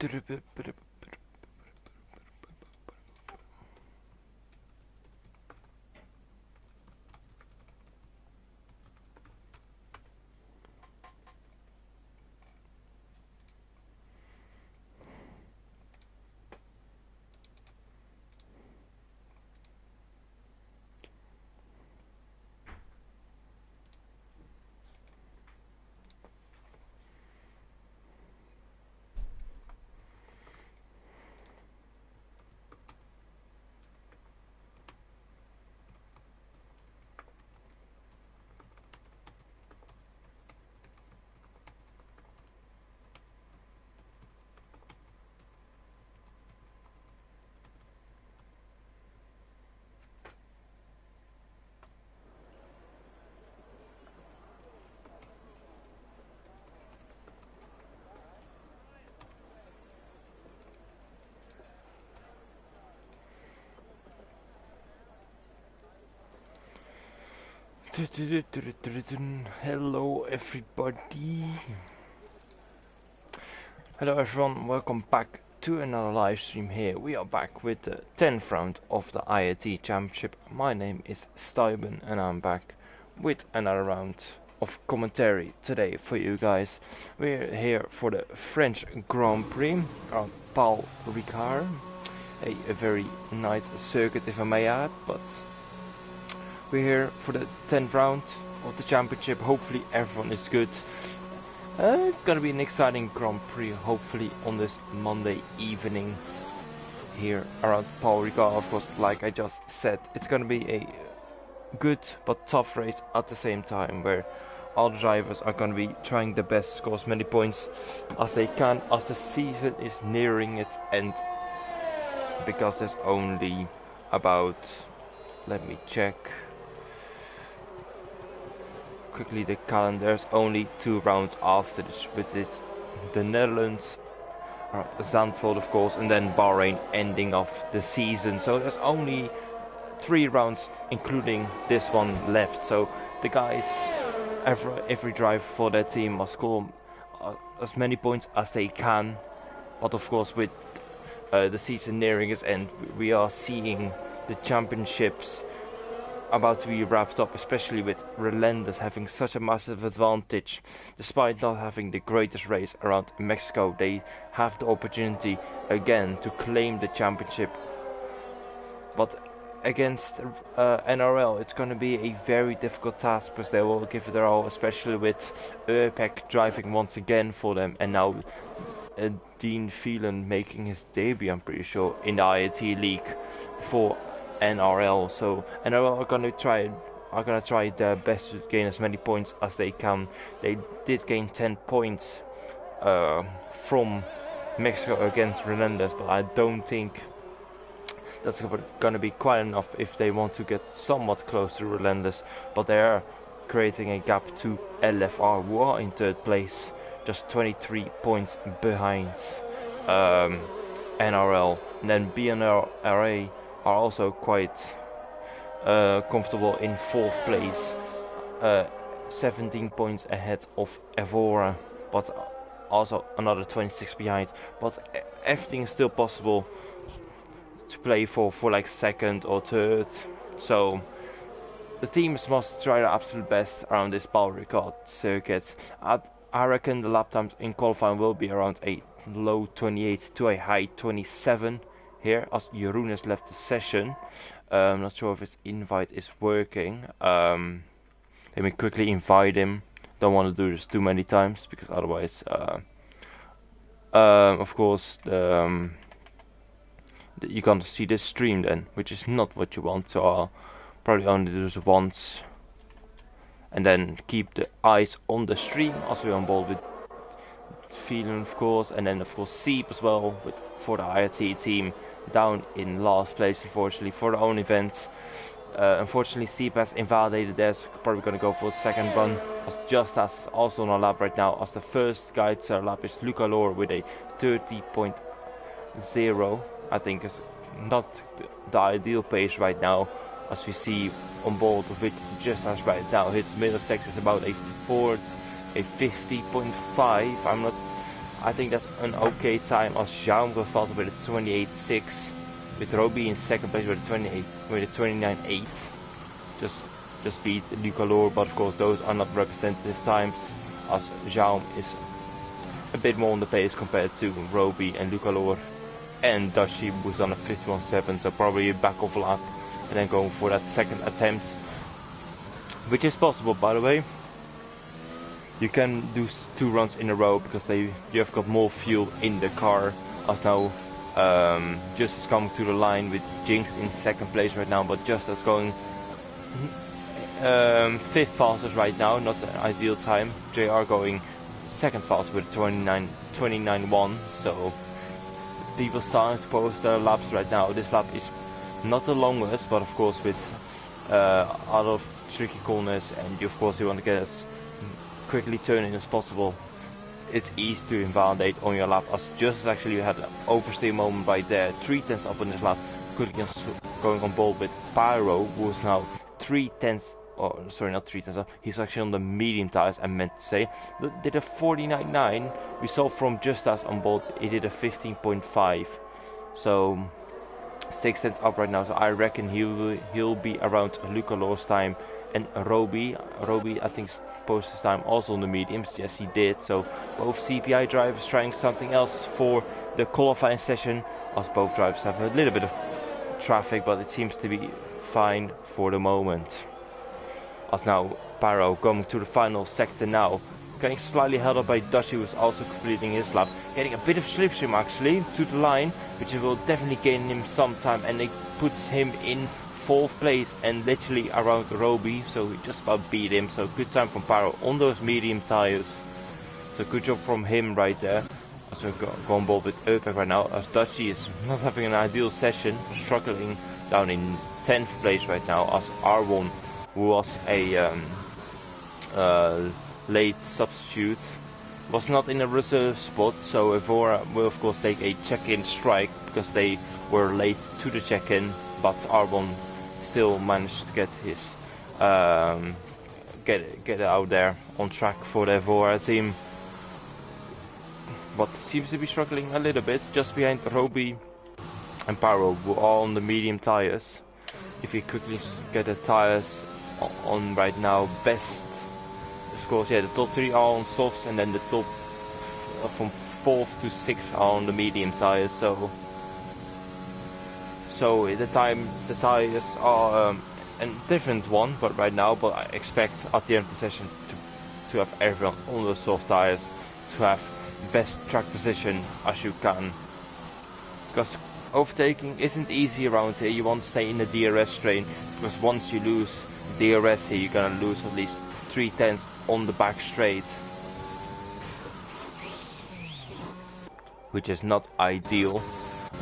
Hello everybody. Hello everyone, welcome back to another live stream here. We are back with the 10th round of the IRT Championship. My name is Stuyben and I'm back with another round of commentary today for you guys. We're here for the French Grand Prix around Paul Ricard. A very nice circuit if I may add, but we're here for the 10th round of the championship. Hopefully everyone is good. It's gonna be an exciting Grand Prix, hopefully on this Monday evening here around Paul Ricard. Of course, like I just said, it's gonna be a good but tough race at the same time, where all the drivers are gonna be trying their best to score as many points as they can as the season is nearing its end, because there's only about, let me check quickly the calendars, only 2 rounds after this, with this the Netherlands, Zandvoort of course, and then Bahrain ending off the season. So there's only 3 rounds including this one left, so the guys, every driver for their team must score as many points as they can. But of course, with the season nearing its end, we are seeing the championships about to be wrapped up, especially with Relentless having such a massive advantage. Despite not having the greatest race around Mexico, they have the opportunity again to claim the championship. But against NRL, it's going to be a very difficult task, because they will give it their all, especially with Urpek driving once again for them, and now Dean Phelan making his debut, I'm pretty sure, in the IRT League for NRL. So NRL are gonna try their best to gain as many points as they can. They did gain 10 points from Mexico against Relentless, but I don't think that's gonna be quite enough if they want to get somewhat close to Relentless. But they are creating a gap to LFR, who are in 3rd place, just 23 points behind NRL. And then BNRA are also quite comfortable in 4th place, 17 points ahead of Evora, but also another 26 behind. But everything is still possible to play for like 2nd or 3rd. So the teams must try their absolute best around this Paul Ricard circuit. I reckon the lap times in qualifying will be around a low 28 to a high 27 here, as Jeroen has left the session. I'm not sure if his invite is working. Let me quickly invite him. Don't want to do this too many times, because otherwise of course you can't see the stream then, which is not what you want. So I'll probably only do this once, and then keep the eyes on the stream as we're on board with Phelan of course, and then of course Seep as well for the IRT team, down in last place unfortunately for their own event. Unfortunately Seep has invalidated theirs, probably going to go for a 2nd run, just as also on our lap right now, as the first guy to our lap is Luca Lore with a 30.0. I think is not the ideal pace right now, as we see on board of it just as right now. His middle section is about a 50.5. I think that's an okay time, as Jaum goes faster with a 28.6, with Roby in second place with a 29.8. Just beat Luca, but of course those are not representative times, as Jaum is a bit more on the pace compared to Roby and Luca, and Dashi was on a 51.7, so probably a back of lap, and then going for that second attempt, which is possible, by the way. You can do 2 runs in a row because you have got more fuel in the car, as now Just is coming to the line with Jinx in second place right now, but Just is going 5th fastest right now, not an ideal time. JR going 2nd fastest with 29.1, so people starting to post their laps right now. This lap is not the longest, but of course with a lot of tricky corners, and you want to get as quickly turning as possible. It's easy to invalidate on your lap, as Just actually had an oversteer moment right there, 3/10 up on this lap, quickly going on board with Pyro, who is now 3/10, oh sorry, not 3/10 up, he's actually on the medium tires, I meant to say. Did a 49.9, we saw from Just as on board, he did a 15.5, so 6/10 up right now, so I reckon he'll be around Luca Law's time. And Roby, I think posted his time also on the mediums. Yes, he did. So both CPI drivers trying something else for the qualifying session, as both drivers have a little bit of traffic, but it seems to be fine for the moment. As now Pyro going to the final sector now, getting slightly held up by Dashi, who's also completing his lap, getting a bit of slipstream actually to the line, which will definitely gain him some time, and it puts him in 4th place and literally around Roby, so he just about beat him. So good time from Pyro on those medium tires, so good job from him right there. As we're going bold with Urpek right now, as Dachi is not having an ideal session, struggling down in 10th place right now, as R1, who was a late substitute, was not in a reserve spot, so Evora will of course take a check-in strike because they were late to the check-in, but R1 still managed to get his get out there on track for the Evora team, but seems to be struggling a little bit just behind Roby and Pyro, who are on the medium tires. If you quickly get the tires on right now, best of course, yeah, the top 3 are on softs, and then the top from 4th to 6th are on the medium tires. So the tires are a different one, but right now, but I expect at the end of the session to have everyone on the soft tires, to have best track position as you can, because overtaking isn't easy around here. You want to stay in the DRS train, because once you lose DRS here, you're gonna lose at least 3/10 on the back straight, which is not ideal.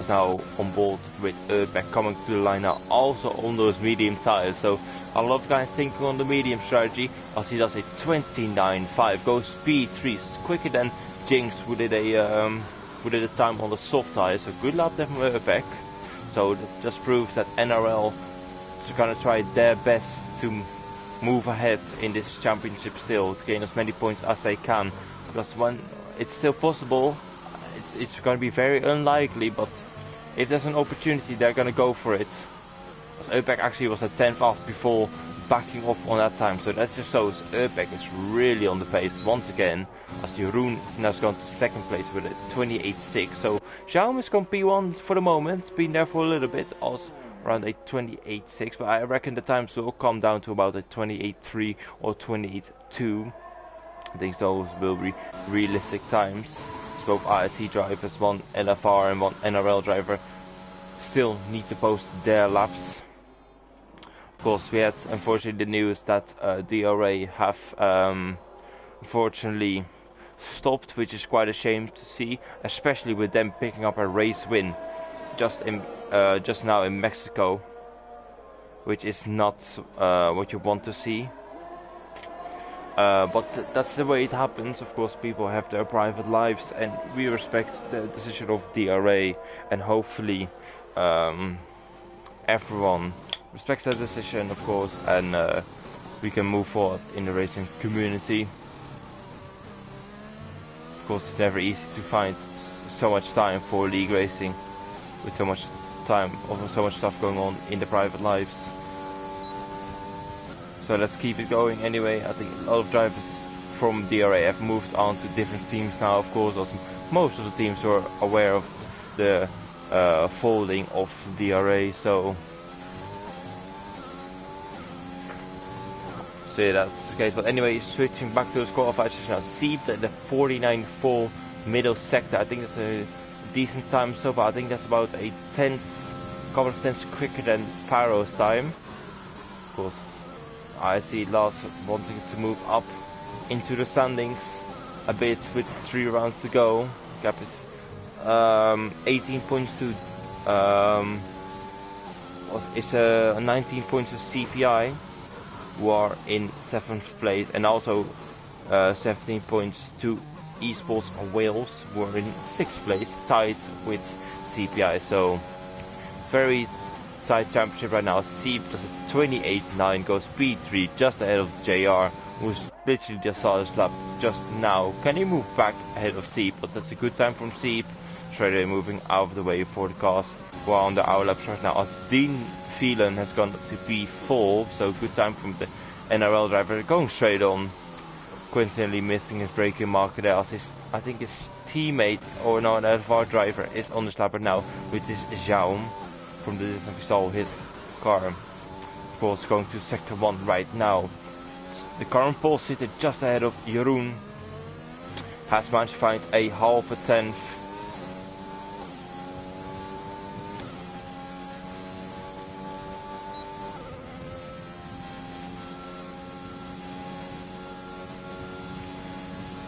Now on board with Urpek coming to the line now, also on those medium tires, so a lot of guys thinking on the medium strategy, as he does a 29.5, goes P3, quicker than Jinx, who did a time on the soft tires. So good lap there from Urpek. So that just proves that NRL is gonna try their best to move ahead in this championship still, to gain as many points as they can, because when it's still possible, it's going to be very unlikely, but if there's an opportunity, they're going to go for it. Urpek actually was a 10th off before backing off on that time, so that just shows Urpek is really on the pace once again, as Jeroen now has gone to 2nd place with a 28.6. So Xiaomi is going to P1 for the moment, been there for a little bit, also around a 28.6, but I reckon the times will come down to about a 28.3 or 28.2. I think those will be realistic times. Both IRT drivers, one LFR and one NRL driver, still need to post their laps. Of course, we had unfortunately the news that DRA have unfortunately stopped, which is quite a shame to see, especially with them picking up a race win just now in Mexico, which is not what you want to see. But that's the way it happens. Of course, people have their private lives, and we respect the decision of DRA, and hopefully everyone respects that decision, of course, and we can move forward in the racing community. Of course it's never easy to find so much time for league racing, with so much time, also so much stuff going on in the private lives. So let's keep it going anyway. I think a lot of drivers from DRA have moved on to different teams now, of course. Also, most of the teams are aware of the folding of DRA, so that's the case. But anyway, switching back to the qualified session now. Sieb, the 49.4 middle sector. I think that's a decent time so far. I think that's about a couple of tenths quicker than Pyro's time. Of course, IRT last wanting to move up into the standings a bit with 3 rounds to go. Gap is 18 points to 19 points to CPI, who are in 7th place, and also 17 points to Esports Wales, who are in 6th place, tied with CPI. So very tight championship right now. Sieb does a 28.9, goes P3, just ahead of JR, who's literally just saw his lap just now. Can he move back ahead of Sieb? But that's a good time from Sieb. Straight away moving out of the way for the cars. We're on the hour laps right now, as Dean Phelan has gone to P4, so good time from the NRL driver, going straight on. Coincidentally missing his braking marker there, as I think his teammate, or no, an LFR driver, is on the slap right now with this Jaum. From the distance we saw his car, of course, going to sector 1 right now. The current pole sitter just ahead of Jeroen has managed to find a half a tenth.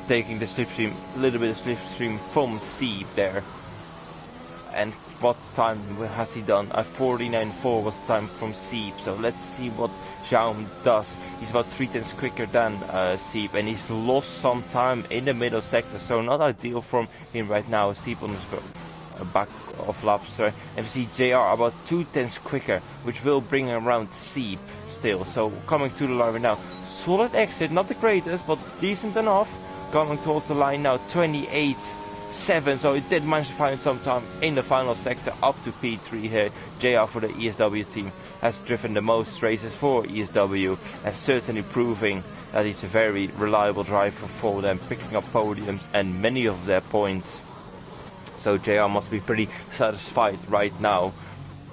Taking the slipstream, a little bit of slipstream from Sieb there. And what time has he done? 49.4 was the time from Sieb. So let's see what Jaum does. He's about 3 tenths quicker than Sieb, and he's lost some time in the middle sector. So not ideal from him right now. Sieb on his back of laps, sorry. And we see JR about 2 tenths quicker, which will bring him around Sieb still. So coming to the line right now. Solid exit, not the greatest, but decent enough. Coming towards the line now, 28.7, so it did manage to find some time in the final sector up to P3 here. JR for the ESW team has driven the most races for ESW, and certainly proving that he's a very reliable driver for them, picking up podiums and many of their points. So JR must be pretty satisfied right now,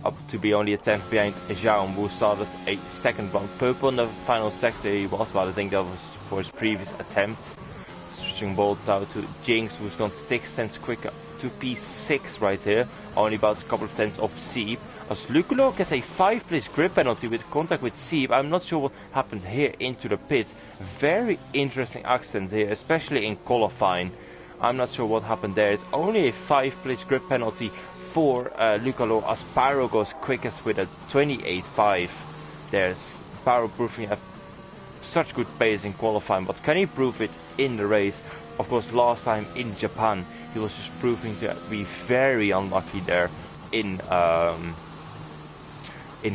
up to be only a 10th behind Jaum, who started a second round. Purple in the final sector he was, but I think that was for his previous attempt. Switching bolt out to Jinx, who's gone 6 tenths quicker to P6 right here, only about a couple of tenths off Sieb. As Luculor gets a 5th place grip penalty with contact with Sieb. I'm not sure what happened here into the pits. Very interesting accident here, especially in qualifying. I'm not sure what happened there. It's only a 5th place grip penalty for Luculor, as Pyro goes quickest with a 28.5. There's Pyro proving at such good pace in qualifying, but can he prove it in the race? Of course, last time in Japan he was just proving to be very unlucky there in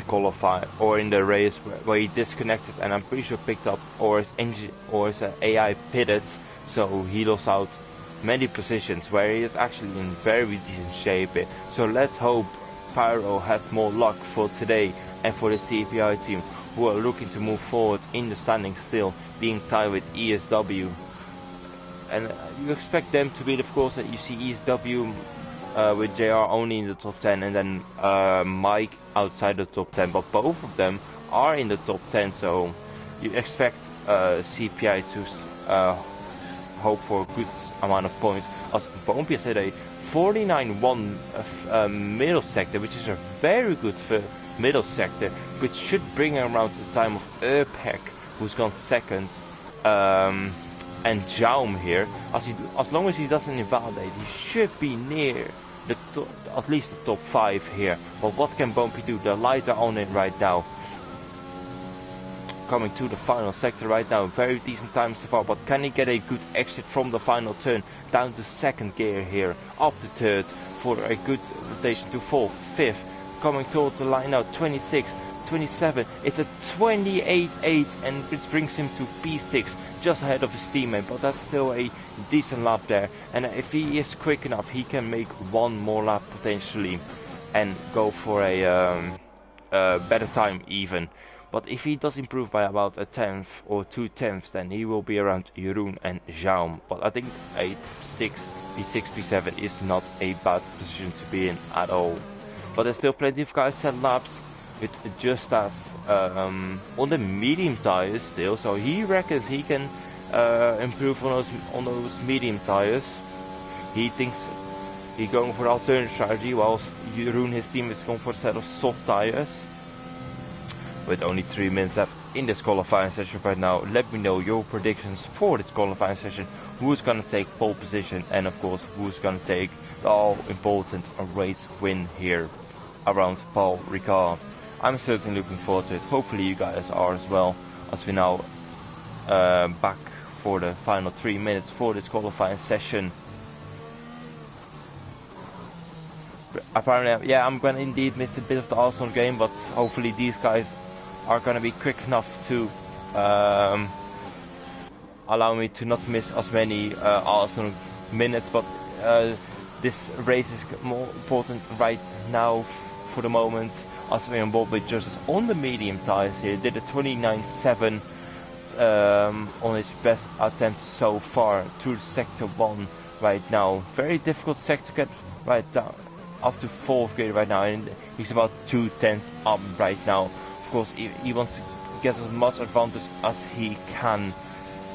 qualifying, or in the race where he disconnected, and I'm pretty sure picked up, or his engine or his AI pitted, so he lost out many positions where he is actually in very decent shape here. So let's hope Pyro has more luck for today and for the CPI team, who are looking to move forward in the standings still, being tied with ESW. And you expect them to be, of course, that you see ESW with JR only in the top 10, and then Mike outside the top 10, but both of them are in the top 10, so you expect CPI to hope for a good amount of points. As Bompia said, a 49.1 middle sector, which is a very good for middle sector, which should bring him around the time of Erpek, who's gone second, and Jaum here. As long as he doesn't invalidate, he should be near the at least the top 5 here. But what can Bumpy do? The lights are on it right now. Coming to the final sector right now, very decent time so far, but can he get a good exit from the final turn down to 2nd gear here, up to 3rd for a good rotation to 4th, 5th. Coming towards the line now, 26, 27. It's a 28.8, and it brings him to P6, just ahead of his teammate, but that's still a decent lap there. And if he is quick enough, he can make one more lap potentially and go for a better time even. But if he does improve by about a 10th or 2/10, then he will be around Jeroen and Jaume. But I think a P6, P7 is not a bad position to be in at all. But there's still plenty of guys set laps with just as on the medium tires still. So he reckons he can improve on those medium tires. He thinks he's going for alternative strategy, whilst Jeroen, his team, is going for a set of soft tires. With only 3 minutes left in this qualifying session right now, let me know your predictions for this qualifying session. Who's gonna take pole position, and of course who's gonna take the all important race win here around Paul Ricard. I'm certainly looking forward to it. Hopefully you guys are as well, as we now back for the final 3 minutes for this qualifying session. Apparently, yeah, I'm gonna indeed miss a bit of the Arsenal game, but hopefully these guys are gonna be quick enough to allow me to not miss as many Arsenal minutes. But this race is more important right now for the moment, as we're involved with Justice on the medium tires here. Did a 29.7 on his best attempt so far to sector 1 right now. Very difficult sector to get right down up to 4th grade right now, and he's about 2/10 up right now. Of course, he wants to get as much advantage as he can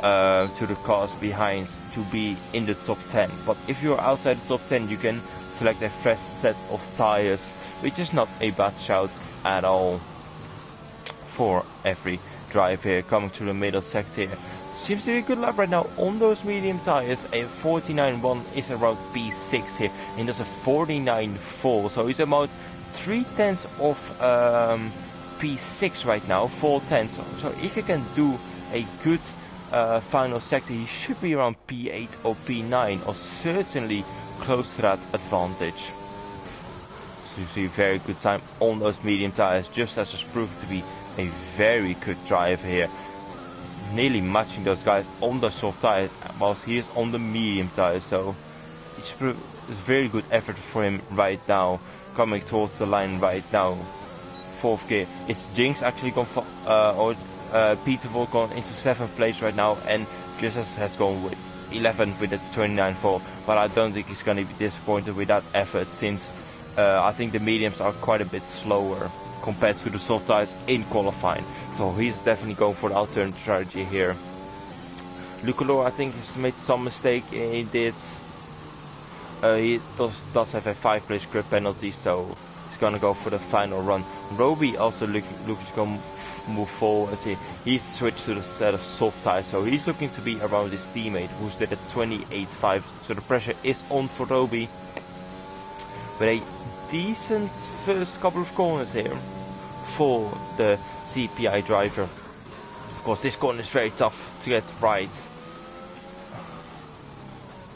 to the cars behind to be in the top 10. But if you're outside the top 10, you can select a fresh set of tires, which is not a bad shout at all for every drive here. Coming to the middle sector here, seems to be a good lap right now on those medium tires. A 49.1 is around P6 here, and does a 49.4, so he's about 3/10 of P6 right now, 4/10. So if you can do a good final sector, he should be around P8 or P9, or certainly close to that advantage. So you see a very good time on those medium tires, just as it's proven to be a very good drive here. Nearly matching those guys on the soft tires, whilst he is on the medium tires. So it's a very good effort for him right now, coming towards the line right now. 4th gear. It's Jinx actually gone for, Peter Volt gone into 7th place right now, and Jesus has gone with 11th with a 29.4. But I don't think he's going to be disappointed with that effort, since I think the mediums are quite a bit slower compared to the soft tires in qualifying. So he's definitely going for the alternative strategy here. Lucolor, I think, has made some mistake. He does have a 5-place grip penalty, so he's gonna go for the final run. Roby also looking to go move forward here. He's switched to the set of soft tires, so he's looking to be around his teammate, who's did a 28.5. So the pressure is on for Roby, with a decent first couple of corners here for the CPI driver. Of course, this corner is very tough to get right,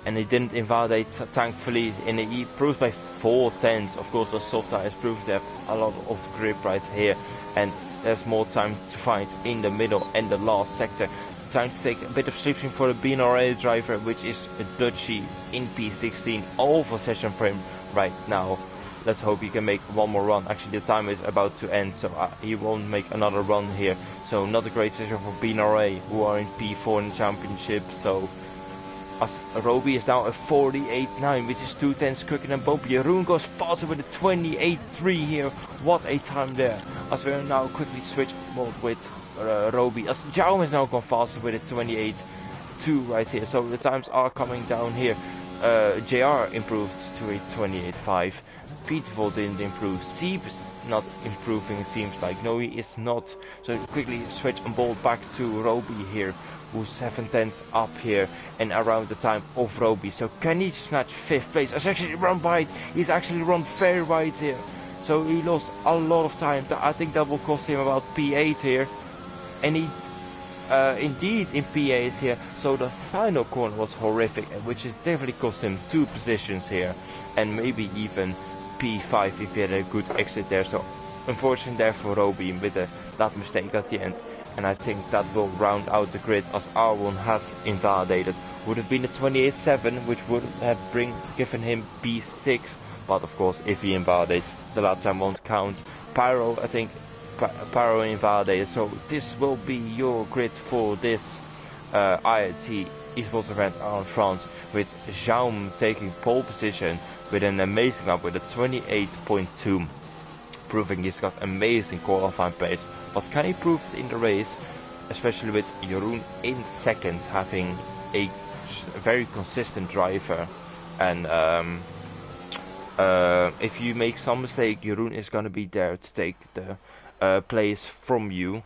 and he didn't invalidate, thankfully, and he proved by 4/10. Of course, the soft tires proved to have a lot of grip right here, and there's more time to find in the middle and the last sector. Time to take a bit of slipstream for the BNRA driver, which is a Dutchie in P16, over session frame right now. Let's hope he can make one more run. Actually, the time is about to end, so he won't make another run here. So not a great session for BNRA, who are in P4 in the championship. So as Roby is now a 48.9, which is 2/10 quicker than both. Jeroen goes faster with a 28.3 here. What a time there. As we are now quickly switch mode with Roby, as Jaume is now gone faster with a 28.2 right here. So the times are coming down here. JR improved to a 28.5. Peterville didn't improve. Sieb is not improving, it seems like. No, he is not. So quickly switch and ball back to Roby here, who's 7/10 up here and around the time of Roby. So can he snatch 5th place? He's actually run wide. He's actually run very wide here. So he lost a lot of time. I think that will cost him about P8 here. And he indeed in P8 here. So the final corner was horrific, which is definitely cost him 2 positions here, and maybe even P5 if he had a good exit there. So unfortunately there for Roby with that mistake at the end. And I think that will round out the grid as R1 has invalidated. Would have been a 28-7, which would have given him P6. But of course, if he invalidates, the lap time won't count. Pyro, I think, Pyro invalidated. So this will be your grid for this IRT Esports event on France, with Jaume taking pole position with an amazing lap with a 28.2, proving he's got amazing qualifying pace. But can he prove it in the race, especially with Jeroen in second, having a very consistent driver? And if you make some mistake, Jeroen is gonna be there to take the place from you.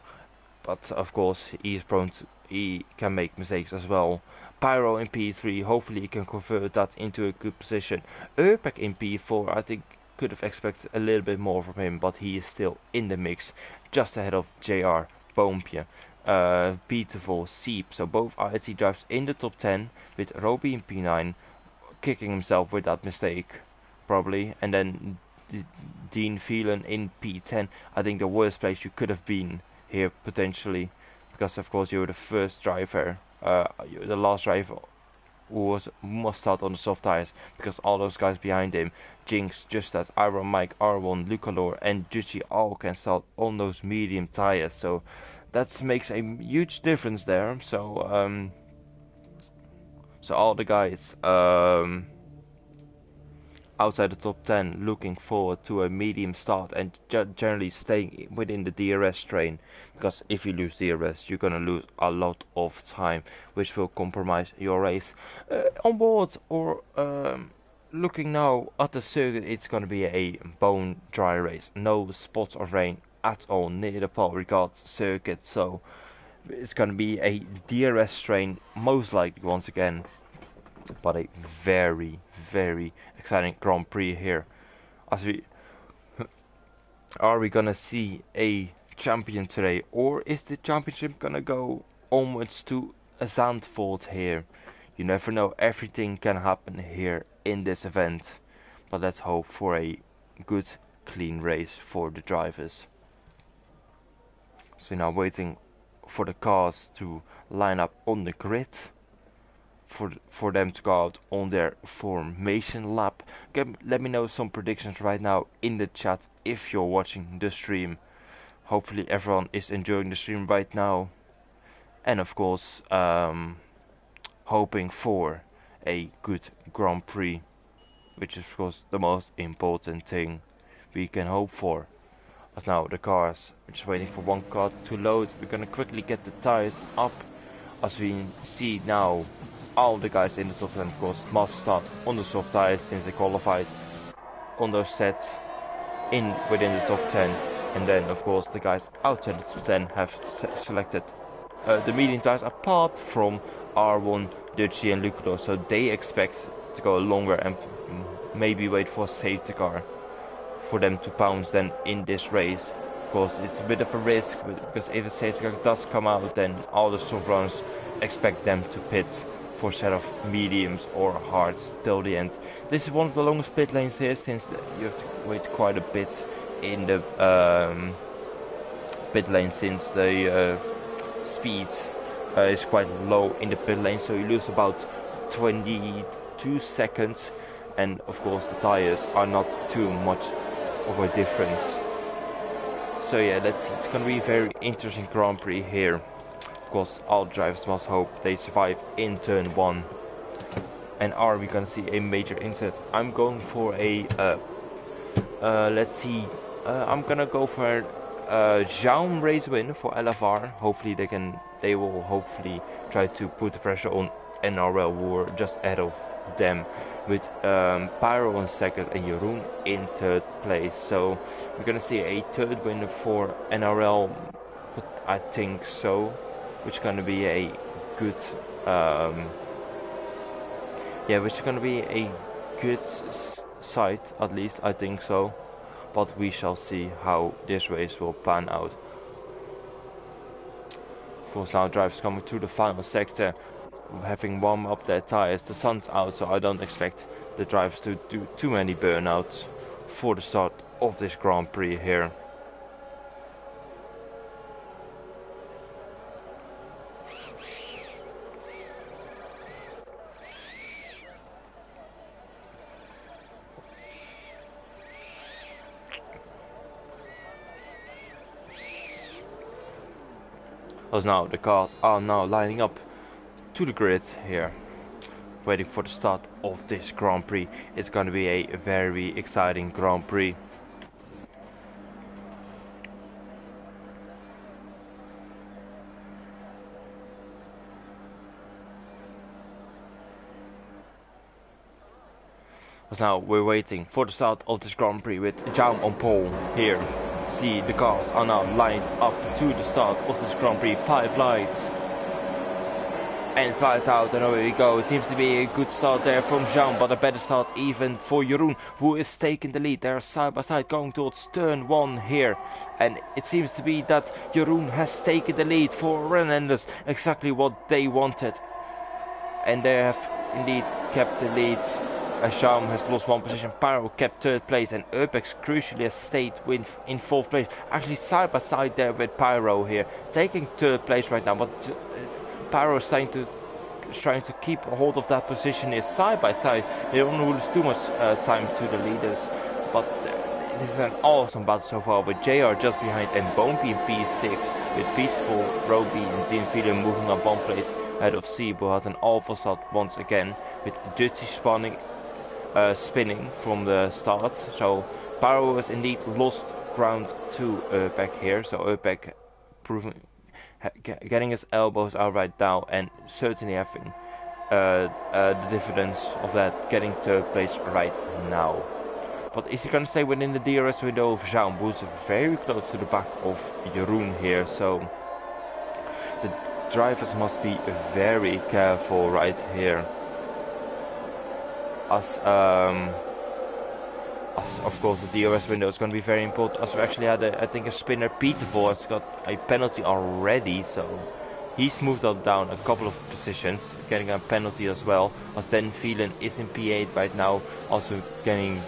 But of course, he can make mistakes as well. Pyro in P3, hopefully he can convert that into a good position. Urpek in P4, I think could have expected a little bit more from him, but he is still in the mix, just ahead of JR, Boompje, Beautiful, Seep. So both IRT drivers in the top 10, with Roby in P9, kicking himself with that mistake, probably. And then Dean Phelan in P10, I think the worst place you could have been here, potentially. Because of course you were the first driver, the last driver who must start on the soft tires, because all those guys behind him, Jinx, Justas, Iron Mike, R1, Lucalor and Juchi, all can start on those medium tires. So that makes a huge difference there. So so all the guys outside the top 10 looking forward to a medium start and generally staying within the DRS train, because if you lose DRS you're gonna lose a lot of time, which will compromise your race. On board or looking now at the circuit, it's gonna be a bone dry race, no spots of rain at all near the Paul Ricard circuit, so it's gonna be a DRS train most likely once again. But a very, very exciting Grand Prix here. Are we gonna see a champion today, or is the championship gonna go onwards to a Zandvoort here? You never know, everything can happen here in this event. But let's hope for a good, clean race for the drivers. So now waiting for the cars to line up on the grid, for them to go out on their formation lap. Let me know some predictions right now in the chat if you're watching the stream. Hopefully everyone is enjoying the stream right now. And of course, hoping for a good Grand Prix, which is of course the most important thing we can hope for. As now the cars, we're just waiting for one car to load. We're gonna quickly get the tires up. As we see now, all the guys in the top 10 of course must start on the soft tires, since they qualified on those sets within the top 10. And then of course the guys outside the top 10 have selected the medium tires, apart from R1, Dutchy and Lucro, so they expect to go longer and maybe wait for a safety car for them to pounce then in this race. Of course it's a bit of a risk, because if a safety car does come out, then all the soft runners expect them to pit for a set of mediums or hards till the end. This is one of the longest pit lanes here, since you have to wait quite a bit in the pit lane, since the speed is quite low in the pit lane, so you lose about 22 seconds, and of course the tires are not too much of a difference. So yeah, let's see, it's gonna be a very interesting Grand Prix here. Of course, all drivers must hope they survive in turn 1. And are we gonna see a major incident? I'm going for a let's see, I'm gonna go for Jaume race win for LFR. Hopefully they will hopefully try to put the pressure on NRL, who are just ahead of them, with Pyro in second and Jeroen in third place. So we're gonna see a third win for NRL, I think so, which is gonna be a good which is gonna be a good sight, at least I think so. But we shall see how this race will pan out. Of course, now drivers coming to the final sector, having warmed up their tires. The sun's out, so I don't expect the drivers to do too many burnouts for the start of this Grand Prix here. As now the cars are now lining up to the grid here, waiting for the start of this Grand Prix. It's going to be a very exciting Grand Prix. As now we're waiting for the start of this Grand Prix with Jaum on pole here. See, the cars are now lined up to the start of this Grand Prix. 5 lights. And it's lights out, and away we go. It seems to be a good start there from Jaum, but a better start even for Jeroen, who is taking the lead. They're side by side going towards turn 1 here. And it seems to be that Jeroen has taken the lead for Renenders, exactly what they wanted. And they have indeed kept the lead. Jaum has lost 1 position, Pyro kept 3rd place, and Urbex crucially has stayed in 4th place. Actually side by side there with Pyro here, taking 3rd place right now, but Pyro is trying to keep a hold of that position here side by side. They don't lose too much time to the leaders, but this is an awesome battle so far, with JR just behind and Bonepy in P6, with Peaceful, Roby and Dean Feeler moving up 1 place ahead of Cebu. Had an awful start once again, with Dutty spinning from the start. So Pyro has indeed lost ground to Urbeck here, so Urbeck getting his elbows out right now, and certainly having the difference of that, getting 3rd place right now. But is he going to stay within the DRS window of Jaum, who's very close to the back of Jeroen here, so the drivers must be very careful right here. As of course the DRS window is going to be very important, as we actually had I think a spinner. Petervol has got a penalty already, so he's moved up down a couple of positions, getting a penalty as well, as Den Phelan is in P8 right now, also gaining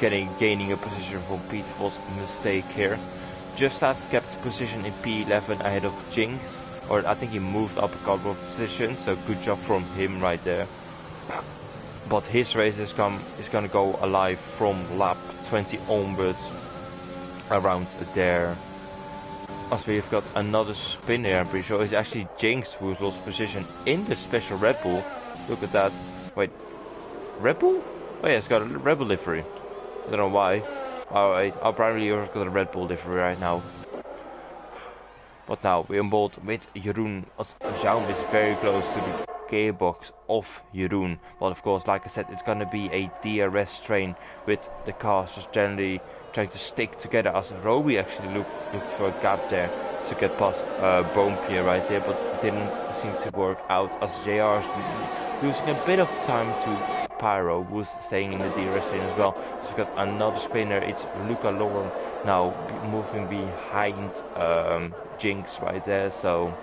a position from Petervol's mistake here. Just has kept position in P11 ahead of Jinx, or I think he moved up a couple of positions, so good job from him right there. But his race is going to go alive from lap 20 onwards, around there. As we've got another spin here, I'm pretty sure it's actually Jinx who's lost position in the special Red Bull. Look at that. Wait, Red Bull? Oh yeah, it's got a Red Bull livery. I don't know why. Alright, apparently you've got a Red Bull livery right now. But now we're on board with Jeroen, as Jaum is very close to the gearbox of Jeroen. But of course, like I said, it's gonna be a DRS train, with the cars just generally trying to stick together, as Roby actually looked for a gap there to get past Bonepierre right here, but it didn't seem to work out, as JR is losing a bit of time to Pyro, who's staying in the DRS lane as well. So we've got another spinner, it's Luca Lorne now moving behind Jinx right there, so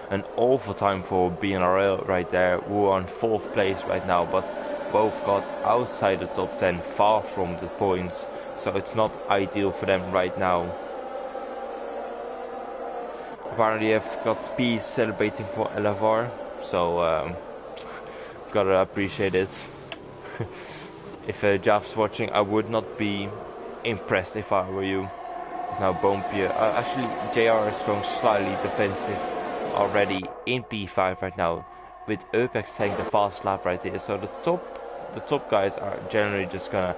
an awful time for BNRL right there, who are in 4th place right now, but both got outside the top 10, far from the points, so it's not ideal for them right now. Apparently I've got P celebrating for Elavar, so gotta appreciate it. If Jav's watching, I would not be impressed if I were you. Now Bonepierre, actually JR is going slightly defensive already in P5 right now, with Urbex taking the fast lap right here, so the top guys are generally just gonna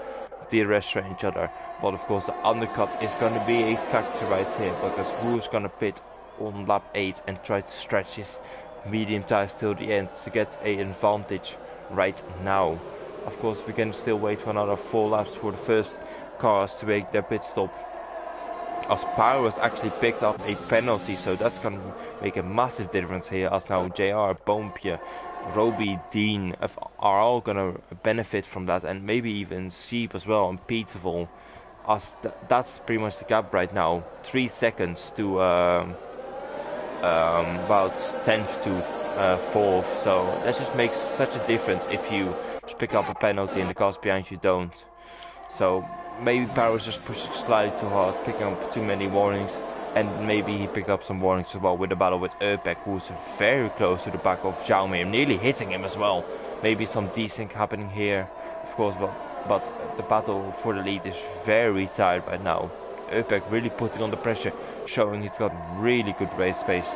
DRS train each other. But of course the undercut is gonna be a factor right here, because who's gonna pit on lap 8 and try to stretch his medium tires till the end to get an advantage right now. Of course we can still wait for another 4 laps for the first cars to make their pit stop, as Pyro has actually picked up a penalty, so that's going to make a massive difference here, as now JR, Bonepierre, Roby, Dean are all going to benefit from that, and maybe even Sheep as well, and Petervol, as that's pretty much the gap right now. 3 seconds to about 10th to 4th, so that just makes such a difference if you just pick up a penalty and the cars behind you don't. So maybe Pyro's just pushing slightly too hard, picking up too many warnings, and maybe he picked up some warnings as well with the battle with Urbeck, who's very close to the back of Jaume, nearly hitting him as well. Maybe some desync happening here, of course, but the battle for the lead is very tight right now. Öpek really putting on the pressure, showing he's got really good race pace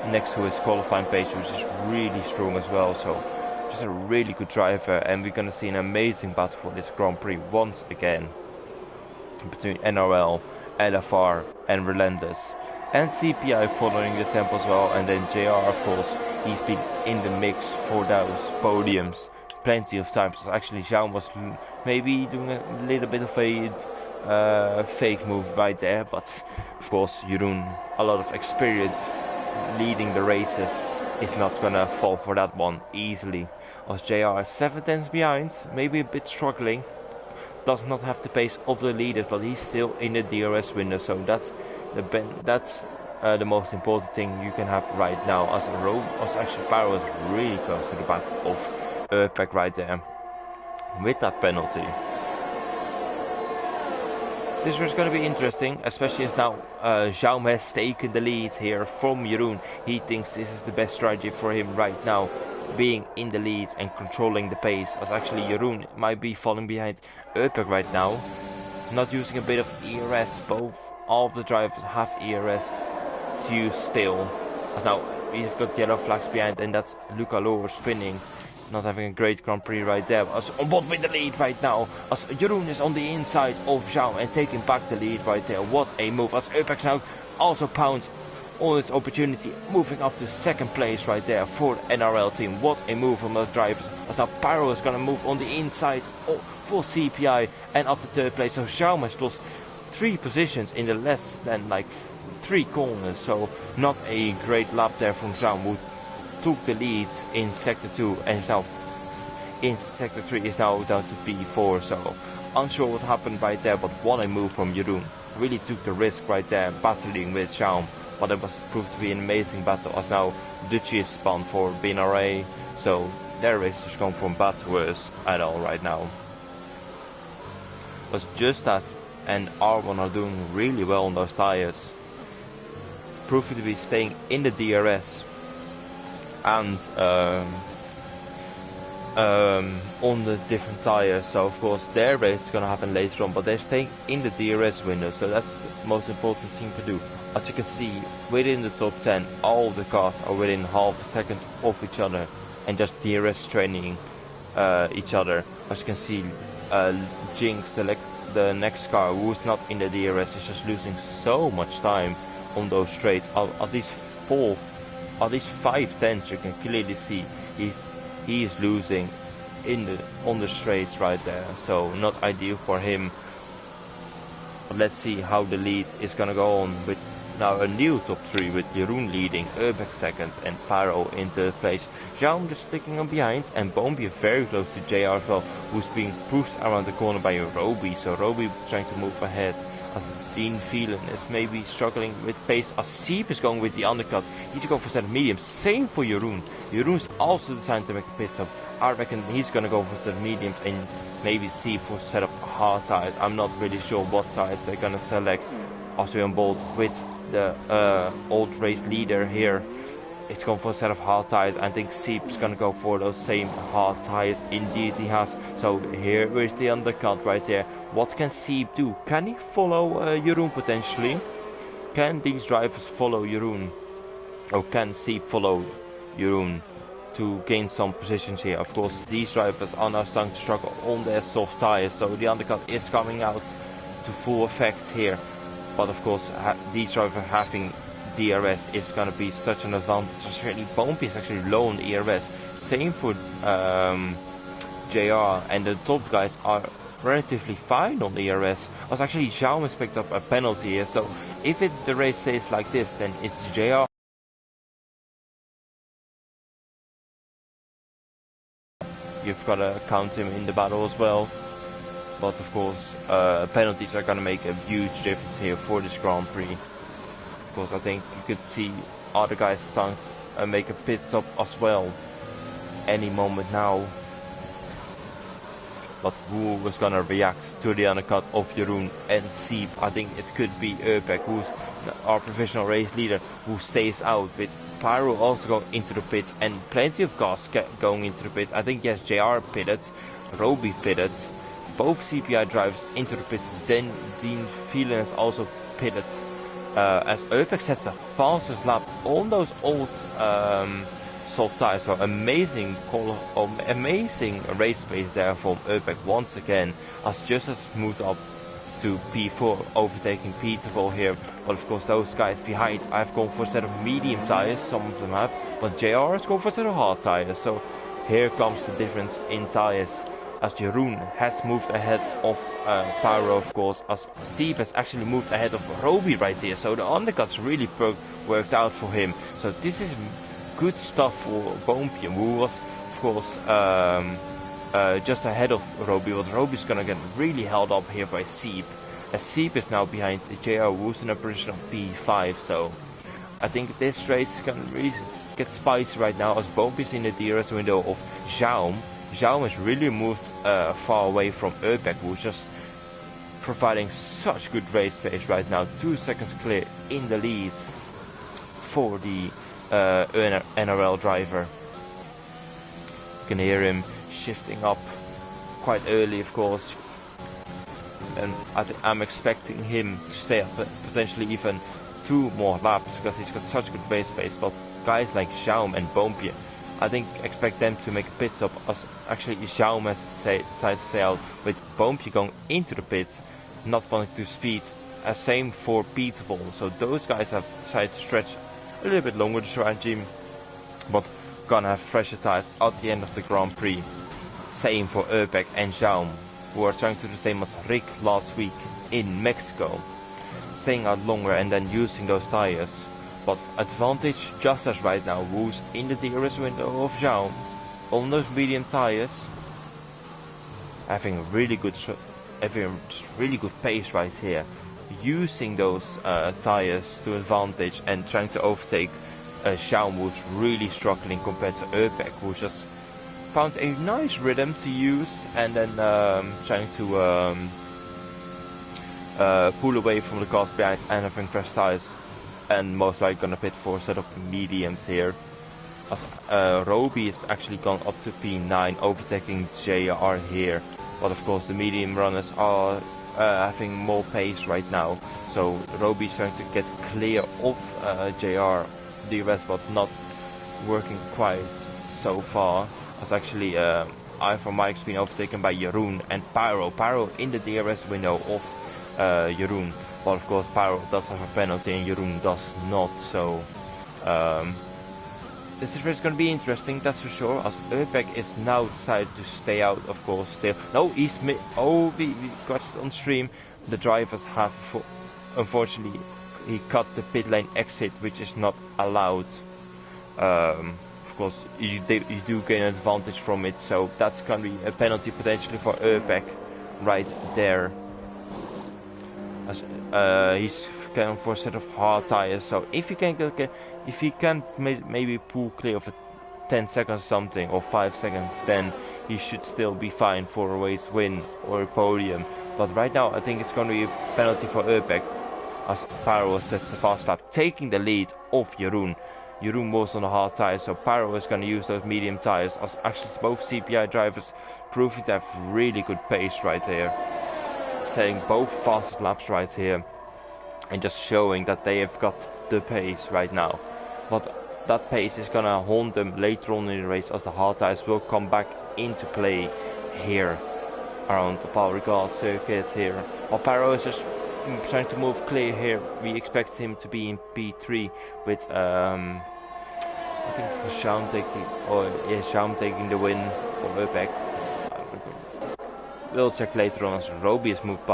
next to his qualifying pace, which is really strong as well. So just a really good driver, and we're gonna see an amazing battle for this Grand Prix once again between NRL, LFR and Relentless, and CPI following the tempo as well. And then JR, of course, he's been in the mix for those podiums plenty of times. So actually Zhao was maybe doing a little bit of a fake move right there, but of course Jeroen, a lot of experience leading the races, is not gonna fall for that one easily. As JR is 7 tenths behind, maybe a bit struggling, does not have the pace of the leaders, but he's still in the DRS window, so that's the most important thing you can have right now. As actually Pyro is really close to the back of Öpek right there with that penalty. This was going to be interesting, especially as now Zhao has taken the lead here from Jeroen. He thinks this is the best strategy for him right now, being in the lead and controlling the pace, as actually Jeroen might be falling behind Öpek right now. Not using a bit of ERS, all of the drivers have ERS to use still. As now we've got yellow flags behind, and that's Luca Lohr spinning. Not having a great Grand Prix right there. As on board with the lead right now, as Jeroen is on the inside of Zhao and taking back the lead right there. What a move, as Öpek now also pounds on its opportunity, moving up to second place right there for the NRL team. What a move from those drivers, as now Pyro is going to move on the inside for CPI and up to third place. So Zhao has lost 3 positions in the less than like 3 corners, so not a great lap there from Zhao, who took the lead in sector 2 and is now in sector 3 is now down to P4. So unsure what happened right there, but what a move from Jeroen. Really took the risk right there, battling with Zhao, but it was proved to be an amazing battle, as now Duchy is spawned for BNRA, so their race has gone from bad to worse at all right now. But Justas and R1 are doing really well on those tires, proving to be staying in the DRS and on the different tires. So of course their race is going to happen later on, but they're staying in the DRS window, so that's the most important thing to do. As you can see, within the top 10, all of the cars are within half a second of each other and just DRS training each other. As you can see, Jinx, the next car who's not in the DRS, is just losing so much time on those straights. At least 5 tenths you can clearly see he is losing on the straights right there, so not ideal for him. But let's see how the lead is gonna go on, with now a new top 3 with Jeroen leading, Öpek second and Pyro in third place. Zhao just sticking on behind, and Bombi very close to JR as well, who's being pushed around the corner by Roby, so Roby trying to move ahead. As Dean Phelan is maybe struggling with pace, as Seep is going with the undercut. He's going for set of medium. Same for Jeroen. Jeroen's also decided to make a pit stop. I reckon he's going to go for the mediums and maybe Seep for set up hard tires. I'm not really sure what tires they're going to select. Also on board with the old race leader here. It's going for a set of hard tires. I think Seep's going to go for those same hard tires. Indeed he has. So here is the undercut right there. What can Seep do? Can he follow Jeroen potentially? Can these drivers follow Jeroen? Or can Seep follow Jeroen to gain some positions here? Of course, these drivers are now starting to struggle on their soft tires. So the undercut is coming out to full effect here. But of course, these drivers having DRS is going to be such an advantage. Certainly Bumpy is actually low on the ERS. Same for JR, and the top guys are relatively fine on the ERS. As actually Zhao has picked up a penalty here, so if the race stays like this, then it's JR. You've got to count him in the battle as well. But of course, penalties are going to make a huge difference here for this Grand Prix. Of course, I think you could see other guys starting to make a pit stop as well any moment now. But who was gonna react to the undercut of Jeroen and Seep? I think it could be Öpek, who's our professional race leader, who stays out, with Pyro also going into the pits and plenty of cars going into the pits. I think yes, JR pitted, Roby pitted, both CPI drivers into the pits. Then Dean Phelan is also pitted, as Urbex has the fastest lap on those old soft tires. So amazing race pace there from Urbex once again, as Justice moved up to P4, overtaking Peterville here. But of course those guys behind have gone for a set of medium tires, some of them have, but JR has gone for a set of hard tires. So here comes the difference in tires, as Jeroen has moved ahead of Pyro, of course, as Sieb has actually moved ahead of Roby right here. So the undercuts really worked out for him. So this is good stuff for Boompje, who was of course just ahead of Roby, but Roby's gonna get really held up here by Sieb, as Sieb is now behind JR, who's in a position of P5. So I think this race is gonna really get spicy right now, as Boompje's in the DRS window of Jaum. Jaum has really moved far away from Urbeck, who's just providing such good race pace right now. 2 seconds clear in the lead for the NRL driver. You can hear him shifting up quite early, of course, and I'm expecting him to stay up potentially even 2 more laps, because he's got such good race pace. But guys like Jaum and Boompje, I think expect them to make a pit stop, as actually Jaum has decided to stay out, with Boompje going into the pits, not wanting to speed. Same for Peterville, so those guys have decided to stretch a little bit longer the strategy, but gonna have fresher tires at the end of the Grand Prix. Same for Urbeck and Jaum, who are trying to do the same as Rick last week in Mexico, staying out longer and then using those tires. But advantage Justice right now, who's in the DRS window of Jaum on those medium tires, having really good pace right here, using those tires to advantage and trying to overtake Jaum, who's really struggling compared to Urbeck, who just found a nice rhythm to use, and then trying to pull away from the cars behind and having fresh tires, and most likely gonna pit for a set of mediums here, as Roby is actually gone up to P9, overtaking JR here. But of course the medium runners are having more pace right now, so Roby is trying to get clear of JR DRS, but not working quite so far, as actually Ivan Mike's been overtaken by Jeroen and Pyro in the DRS window of Jeroen. But of course Pyro does have a penalty and Jeroen does not, so this race is going to be interesting, that's for sure, as Urbeck is now decided to stay out, of course, still. No, we got it on stream. The drivers have, unfortunately, he cut the pit lane exit, which is not allowed. Of course, you do gain an advantage from it, so that's going to be a penalty potentially for Urbeck right there. As he's going for a set of hard tires, so if he can maybe pull clear of 10 seconds or something, or 5 seconds, then he should still be fine for a race win or a podium. But right now I think it's going to be a penalty for Urbeck, as Pyro sets the fast lap, taking the lead of Jeroen. Jeroen was on the hard tires, so Pyro is going to use those medium tires, as actually both CPI drivers proving to have really good pace right there, setting both fastest laps right here, and just showing that they have got the pace right now. But that pace is gonna haunt them later on in the race, as the hard tires will come back into play here around the Paul Ricard circuit here. While Pyro is just trying to move clear here, we expect him to be in P3 with I think Shaun taking the win for Urbeck. We'll check later on, as Roby has moved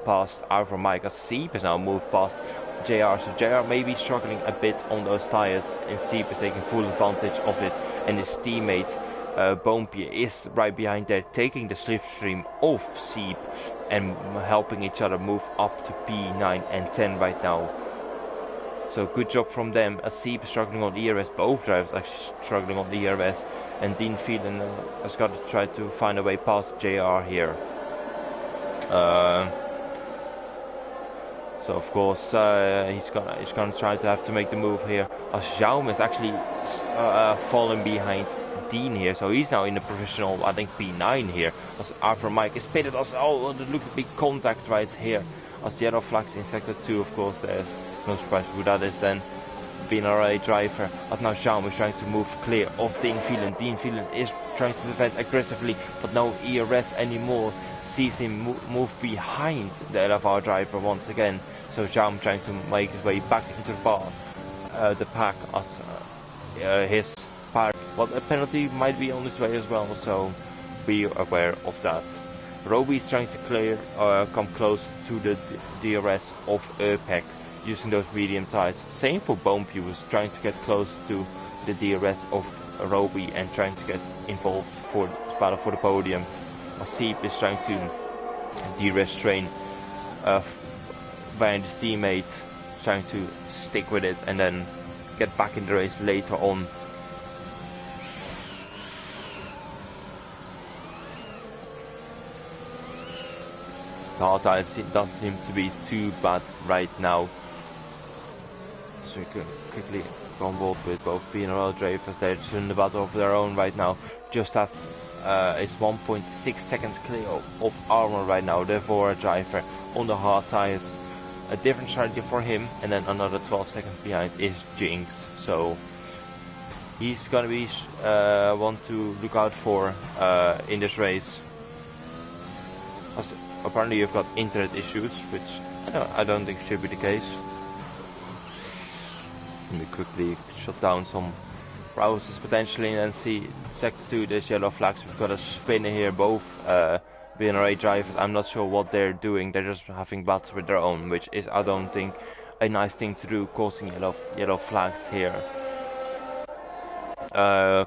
past Ivan Mike, as Sieb has now moved past JR. So JR may be struggling a bit on those tires, and Sieb is taking full advantage of it. And his teammate Boompje is right behind there, taking the slipstream of Sieb and helping each other move up to P9 and 10 right now. So good job from them, as Sieb is struggling on ERS, both drivers actually struggling on ERS, and Dean Phelan has got to try to find a way past JR here. So of course he's gonna try to have to make the move here, as Jaum is actually falling behind Dean here, so he's now in a provisional, I think, P9 here. As Arthur Mike is pitted as, oh, look at big contact right here. As yellow flags in sector 2, of course, there's no surprise who that is then. BNRA driver, but now Jaume is trying to move clear of Dean Phelan. Dean Phelan is trying to defend aggressively, but no ERS anymore. Sees him move behind the LFR driver once again. So Jaume trying to make his way back into the pack as his park. But a penalty might be on his way as well, so be aware of that. Roby is trying to clear, come close to the DRS of Urpec, using those medium tires. Same for Bonepie, was trying to get close to the DRS of Roby and trying to get involved for the battle for the podium. Masip is trying to de-restrain behind his teammate, trying to stick with it and then get back in the race later on. The hard tires doesn't seem to be too bad right now. So we can quickly go on board with both BNRL drivers. They're just in the battle of their own right now. Just as it's 1.6 seconds clear of Armor right now, the Vora driver on the hard tires. A different strategy for him, and then another 12 seconds behind is Jinx. So he's gonna be one to look out for in this race. Also, apparently you've got internet issues, which I don't think should be the case. Let me quickly shut down some browsers potentially and then see sector 2, there's yellow flags. We've got a spinner here, both BNRA drivers. I'm not sure what they're doing, they're just having battles with their own, which is, I don't think, a nice thing to do, causing yellow flags here.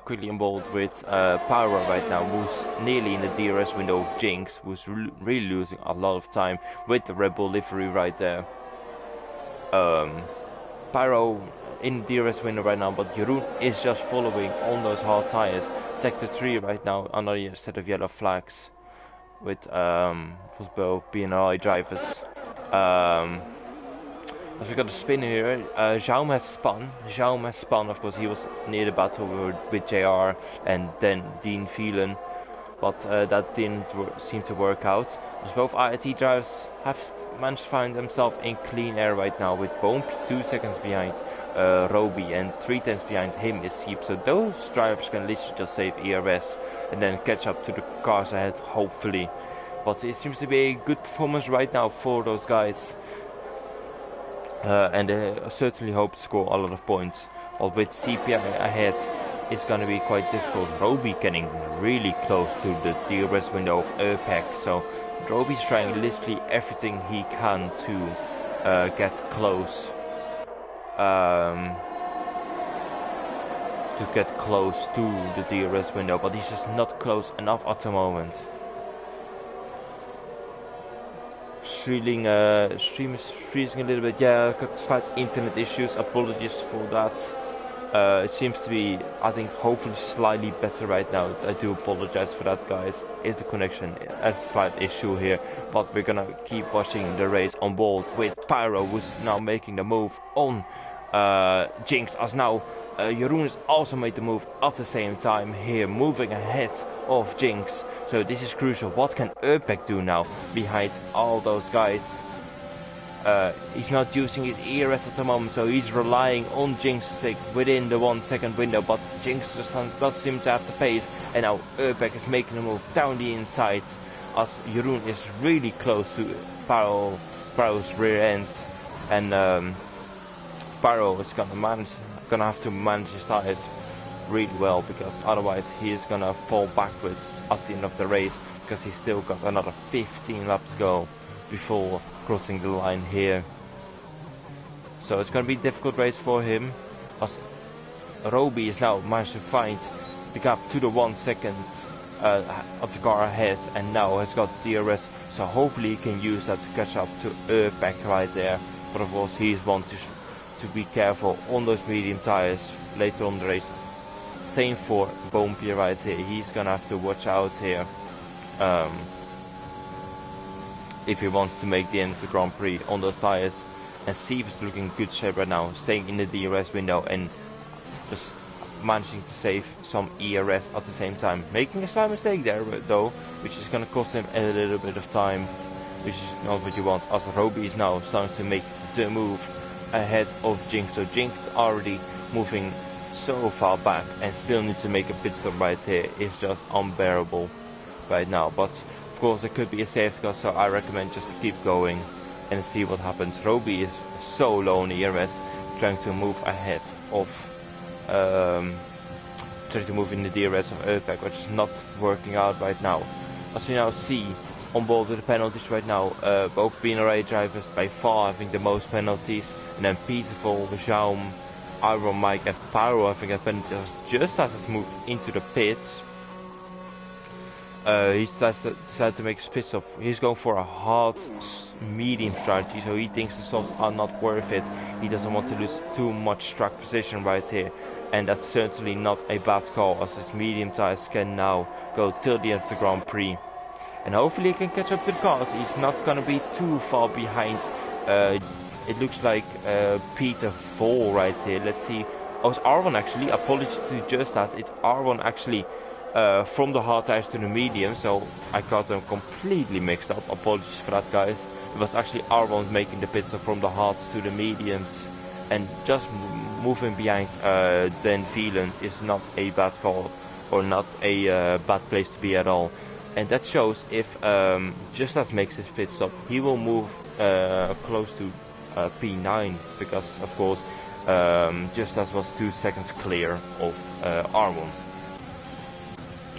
Quickly involved with Pyro right now, who's nearly in the DRS window of Jinx, who's really losing a lot of time with the Red Bull livery right there. Pyro in the DRS window right now, but Jeroen is just following on those hard tires. Sector 3 right now, another set of yellow flags with both BNRI drivers. As we got a spin here, Jaume has spun. Of course, he was near the battle with JR and then Dean Phelan, but that didn't seem to work out. As both IRT drivers have managed to find themselves in clean air right now, with Bonepie 2 seconds behind Roby and 3/10 behind him is Seep. So those drivers can literally just save ERS and then catch up to the cars ahead, hopefully. But it seems to be a good performance right now for those guys. And they certainly hope to score a lot of points. But with CPI ahead, it's going to be quite difficult. Roby getting really close to the DRS window of Urpec. So Roby's trying literally everything he can to get close. To the DRS window, but he's just not close enough at the moment. Stream is freezing a little bit. Yeah, I've got slight internet issues. Apologies for that. It seems to be, I think, hopefully slightly better right now. I do apologize for that, guys. It's the connection, a slight issue here, but we're gonna keep watching the race on board with Pyro, who's now making the move on Jinx, as now Jeroen has also made the move at the same time here, moving ahead of Jinx. So this is crucial. What can Urpec do now behind all those guys? He's not using his ERS at the moment, so he's relying on Jinx to stick within the 1 second window, but Jinx just doesn't seem to have the pace, and now Urpec is making a move down the inside as Jeroen is really close to Pyro's rear end, and Pyro is gonna have to manage his tires really well, because otherwise he is gonna fall backwards at the end of the race, because he's still got another 15 laps to go before crossing the line here. So it's gonna be a difficult race for him, as Roby is now managed to find the gap to the 1 second of the car ahead, and now has got DRS, so hopefully he can use that to catch up to Urpec right there. But of course he is one to be careful on those medium tires later on the race. Same for Bonepie right here, he's gonna have to watch out here if he wants to make the end of the Grand Prix on those tires. And Steve is looking in good shape right now, staying in the DRS window and just managing to save some ERS at the same time. Making a slight mistake there though, which is going to cost him a little bit of time, which is not what you want, as Roby is now starting to make the move ahead of Jinx. So Jinx is already moving so far back and still needs to make a pit stop right here. It's just unbearable right now. But of course there could be a safety car, so I recommend just to keep going and see what happens. Roby is so low on the ERS, trying to move ahead of trying to move in the DRS of Earthpack, which is not working out right now. As we now see on board with the penalties right now, both BNRA drivers by far having the most penalties, and then Peterful, Jaum, Iron Mike and Pyro having a penalty just as it's moved into the pits. He decided to make his pit stop. He's going for a hard medium strategy, so he thinks the softs are not worth it. He doesn't want to lose too much track position right here, and that's certainly not a bad call, as his medium tires can now go till the end of the Grand Prix. And hopefully he can catch up to the cars. He's not going to be too far behind. It looks like Peter Vol right here. Let's see. Oh, it's R1 actually. Apologies to Just As. It's R1 actually. From the hard tires to the medium, so I got them completely mixed up. Apologies for that, guys. It was actually R1 making the pit stop from the hards to the mediums, and just moving behind Dan Phelan is not a bad call, or not a bad place to be at all. And that shows if Just As makes his pit stop, he will move close to P9, because of course Just As was 2 seconds clear of R1.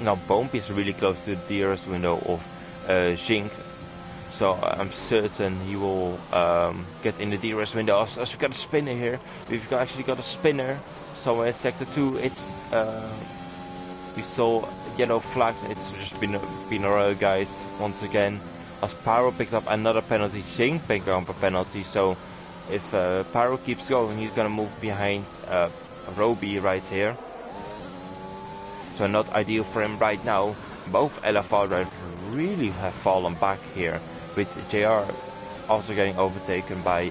Now Bompy is really close to the DRS window of Jinx, so I'm certain he will get in the DRS window. As we've got a spinner here, we've actually got a spinner somewhere in sector 2. It's we saw yellow flags. It's just been a guys once again. As Pyro picked up another penalty, Jinx picked up a penalty. So if Pyro keeps going, he's gonna move behind Roby right here. So not ideal for him right now. Both LFR drivers really have fallen back here, with JR also getting overtaken by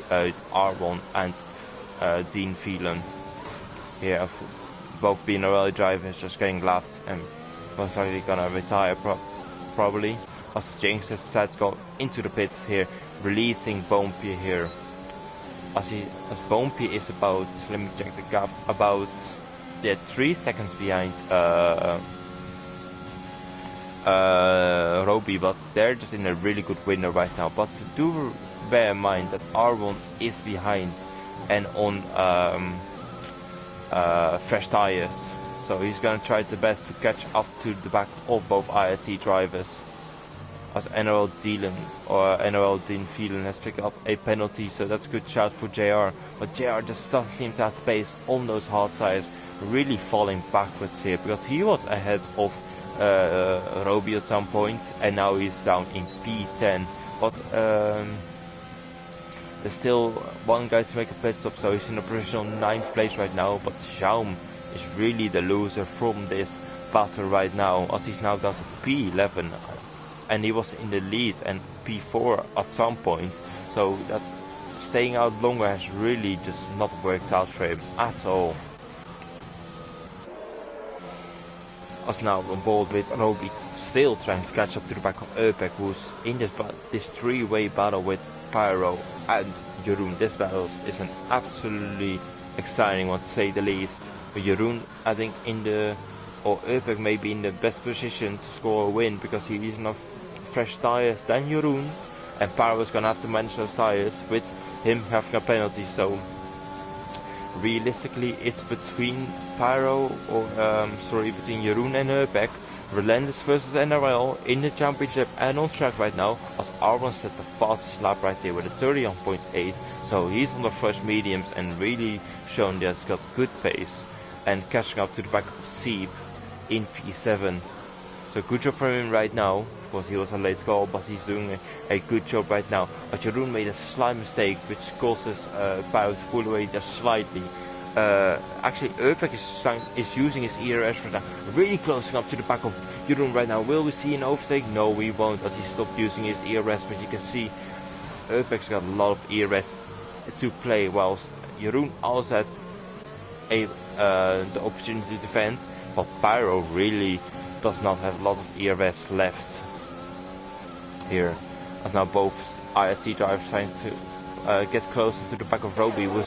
R1 and Dean Phelan. Here, both BNRL drivers just getting lapped and most likely gonna retire probably. As Jinx has decided to go into the pits here, releasing Bompy here. As Bompy is about, let me check the gap, about 3 seconds behind Roby, but they're just in a really good window right now. But do bear in mind that R1 is behind and on fresh tires, so he's gonna try the best to catch up to the back of both IRT drivers. As NRL Dean Phelan has picked up a penalty, so that's a good shout for JR. But JR just doesn't seem to have the pace on those hard tires, really falling backwards here, because he was ahead of Roby at some point, and now he's down in P10. But there's still one guy to make a pit stop, so he's in a provisional 9th place right now. But Jaum is really the loser from this battle right now, as he's now down to P11, and he was in the lead and P4 at some point, so that staying out longer has really just not worked out for him at all. As now on board with Roby, still trying to catch up to the back of Earthpack, who's in this three-way battle with Pyro and Jeroen. This battle is an absolutely exciting one, to say the least. But Jeroen, I think, Earthpack may be in the best position to score a win, because he is enough fresh tires than Jeroen, and Pyro is gonna have to manage those tires with him having a penalty. So realistically, it's between between Jeroen and Earthpack. Relentless versus NRL in the championship and on track right now, as R1 set the fastest lap right here with a 31.8. So he's on the first mediums and really shown that he's got good pace, and catching up to the back of Seep in P7. So good job for him right now. Of course, he was a late call, but he's doing a good job right now. But Jeroen made a slight mistake, which causes Pyro to pull away just slightly. Actually, Earthpack is using his ERS right now, really closing up to the back of Jeroen right now. Will we see an overtake? No, we won't, as he stopped using his ERS. But you can see Earthpack's got a lot of ERS to play, whilst Jeroen also has a the opportunity to defend, but Pyro really does not have a lot of ERS left here. As now both IRT drivers trying to get closer to the back of Roby, who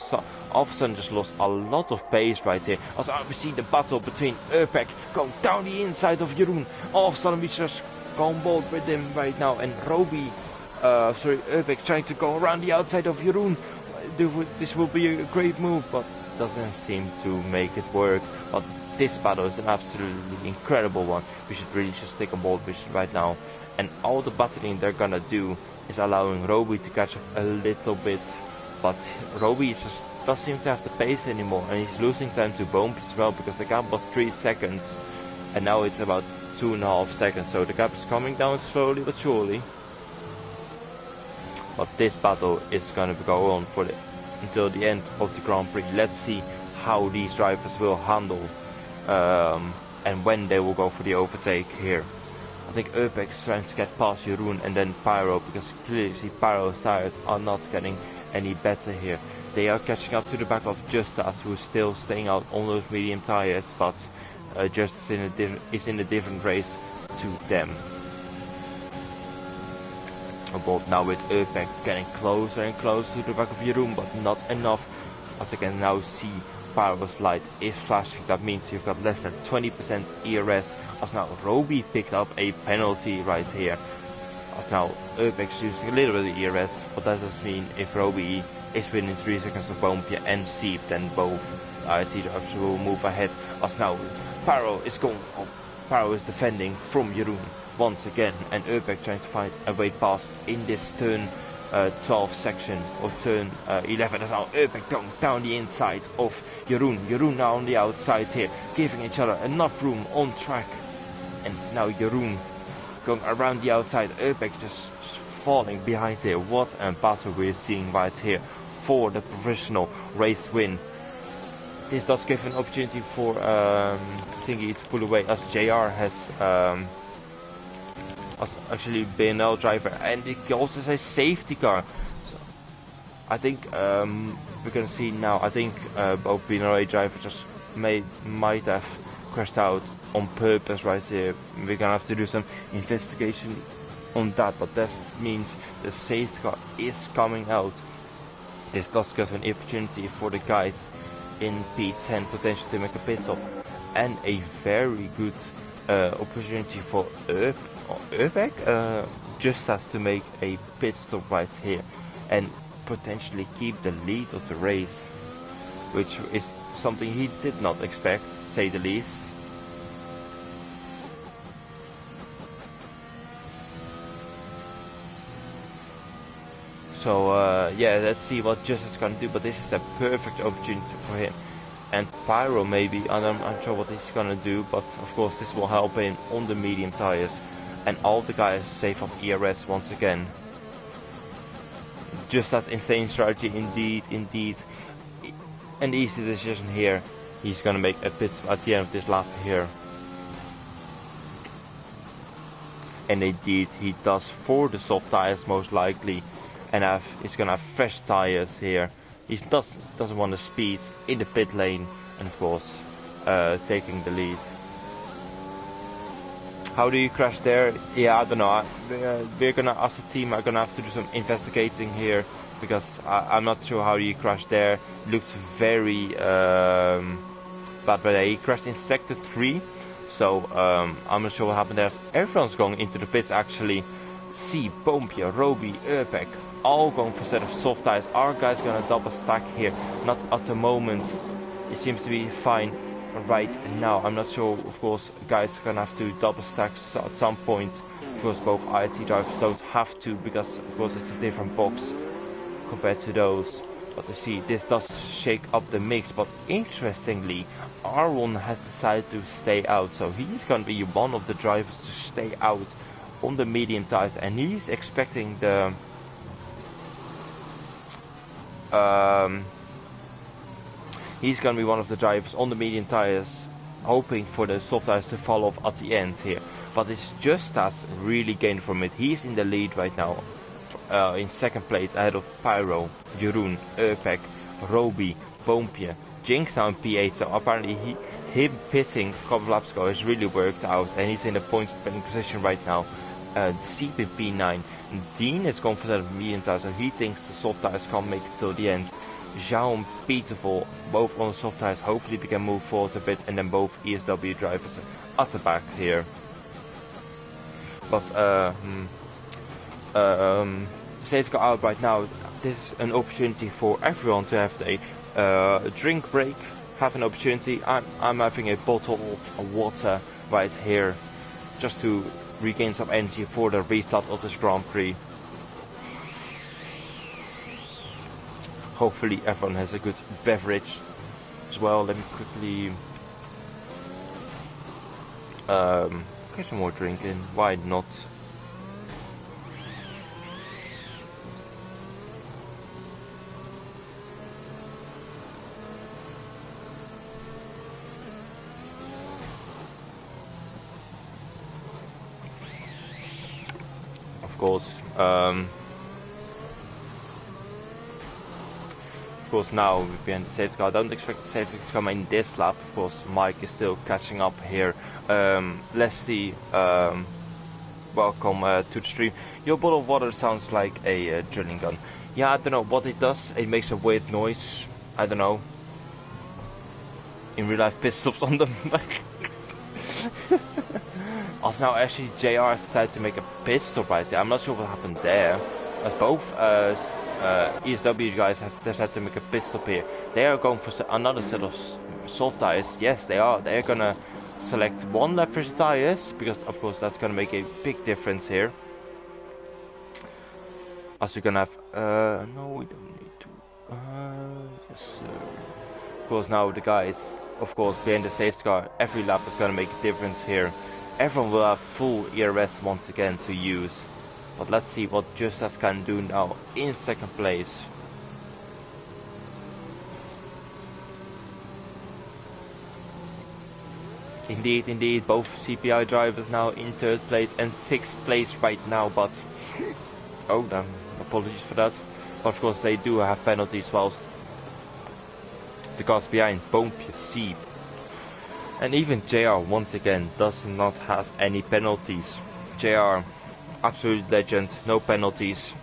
all of a sudden just lost a lot of pace right here. As we see the battle between Urpek going down the inside of Jeroen. All of a sudden we just go on board with him right now, and Urpek trying to go around the outside of Jeroen. This will be a great move, but doesn't seem to make it work. But this battle is an absolutely incredible one. We should really just take on board with it right now. And all the battling they're gonna do is allowing Roby to catch up a little bit. But Roby just doesn't seem to have the pace anymore, and he's losing time to Boom as well, because the gap was 3 seconds and now it's about 2.5 seconds. So the gap is coming down slowly but surely. But this battle is gonna go on until the end of the Grand Prix. Let's see how these drivers will handle and when they will go for the overtake here. I think Urpek is trying to get past Jeroen and then Pyro, because clearly Pyro's tires are not getting any better here. They are catching up to the back of Justas, who is still staying out on those medium tires, but Justas is in a different race to them. But now with Urpek getting closer and closer to the back of Jeroen, but not enough. As I can now see, Pyro's light is flashing. That means you've got less than 20% ERS. As now Roby picked up a penalty right here. As now Urpek is using a little bit of ERS, but that does mean if Roby is within 3 seconds of Boompje and Siep, then both IRT drivers will move ahead. As now Pyro is defending from Jeroen once again, and Urpek trying to find a way past in this turn 12 section or turn 11. As now Urpek going down the inside of Jeroen. Jeroen now on the outside here, giving each other enough room on track. And now Jeroen going around the outside, Urpek just falling behind here. What a battle we're seeing right here for the professional race win. This does give an opportunity for Thingy to pull away, as JR has actually BNL driver, and it also has a safety car. So I think we're gonna see now. I think both BNL drivers just might have crashed out on purpose right here. We're gonna have to do some investigation on that, but that means the safety car is coming out. This does give an opportunity for the guys in P10 potentially to make a pit stop, and a very good opportunity for Urpek just has to make a pit stop right here and potentially keep the lead of the race, which is something he did not expect, say the least. So yeah, let's see what Justice is gonna do, but this is a perfect opportunity for him. And Pyro maybe, I'm not sure what he's gonna do, but of course this will help him on the medium tires. And all the guys save up ERS once again. Just as insane strategy indeed. An easy decision here. He's gonna make a pit at the end of this lap here. And indeed he does, for the soft tires most likely. And he's gonna have fresh tires here. He doesn't want to speed in the pit lane, and of course taking the lead. How do you crash there? Yeah, I don't know. We're gonna, as a team, are gonna have to do some investigating here, because I'm not sure how you crash there. Looked very bad, but he crashed in sector 3, so I'm not sure what happened there. Everyone's going into the pits actually. See Boompje, Roby, Urpek, all going for a set of soft tires. Our guy's gonna double stack here. Not at the moment. It seems to be fine right now. I'm not sure, of course, guys are gonna have to double stack at some point. Of course, both IRT drivers don't have to, because of course it's a different box compared to those. But you see, this does shake up the mix. But interestingly, R1 has decided to stay out, so he's gonna be one of the drivers to stay out on the medium tires, and he's expecting the he's gonna be one of the drivers on the medium tires, hoping for the soft tires to fall off at the end here. But it's just as really gained from it. He's in the lead right now, in second place ahead of Pyro, Jeroen, Urpek, Roby, Boompje, Jinx now in P8, so apparently him pitting a couple of laps ago has really worked out, and he's in a point-winning position right now. Steep in P9. Dean is going for that medium tire, so he thinks the soft tires can't make it till the end. Zhao and Peterful, both on the soft tires. Hopefully we can move forward a bit, and then both ESW drivers at the back here. But safety car out right now. This is an opportunity for everyone to have a drink break, have an opportunity. I'm having a bottle of water right here, just to regain some energy for the restart of this Grand Prix. Hopefully everyone has a good beverage as well. Let me quickly get some more drink in. Why not? Of course, now behind the safety car. I don't expect the safety car to come in this lap. Of course, Mike is still catching up here. Leslie, welcome to the stream. Your bottle of water sounds like a drilling gun. Yeah, I don't know what it does. It makes a weird noise. I don't know. In real life, pit stops on the back. Also now actually JR decided to make a pit stop right there. I'm not sure what happened there. As both ESW guys have decided to make a pit stop here. They are going for another set of soft tires. Yes, they are. They're gonna select one lap for tires, because of course that's gonna make a big difference here. As we're gonna have no, we don't need to. Yes, sir. Of course now the guys, of course behind the safety car, every lap is gonna make a difference here. Everyone will have full ERS once again to use. But let's see what Justas can do now in second place. Indeed, both CPI drivers now in third place and sixth place right now, but oh damn, apologies for that. But of course they do have penalties whilst the cars behind Bompje, Siep, and even JR once again does not have any penalties. JR, absolute legend, no penalties.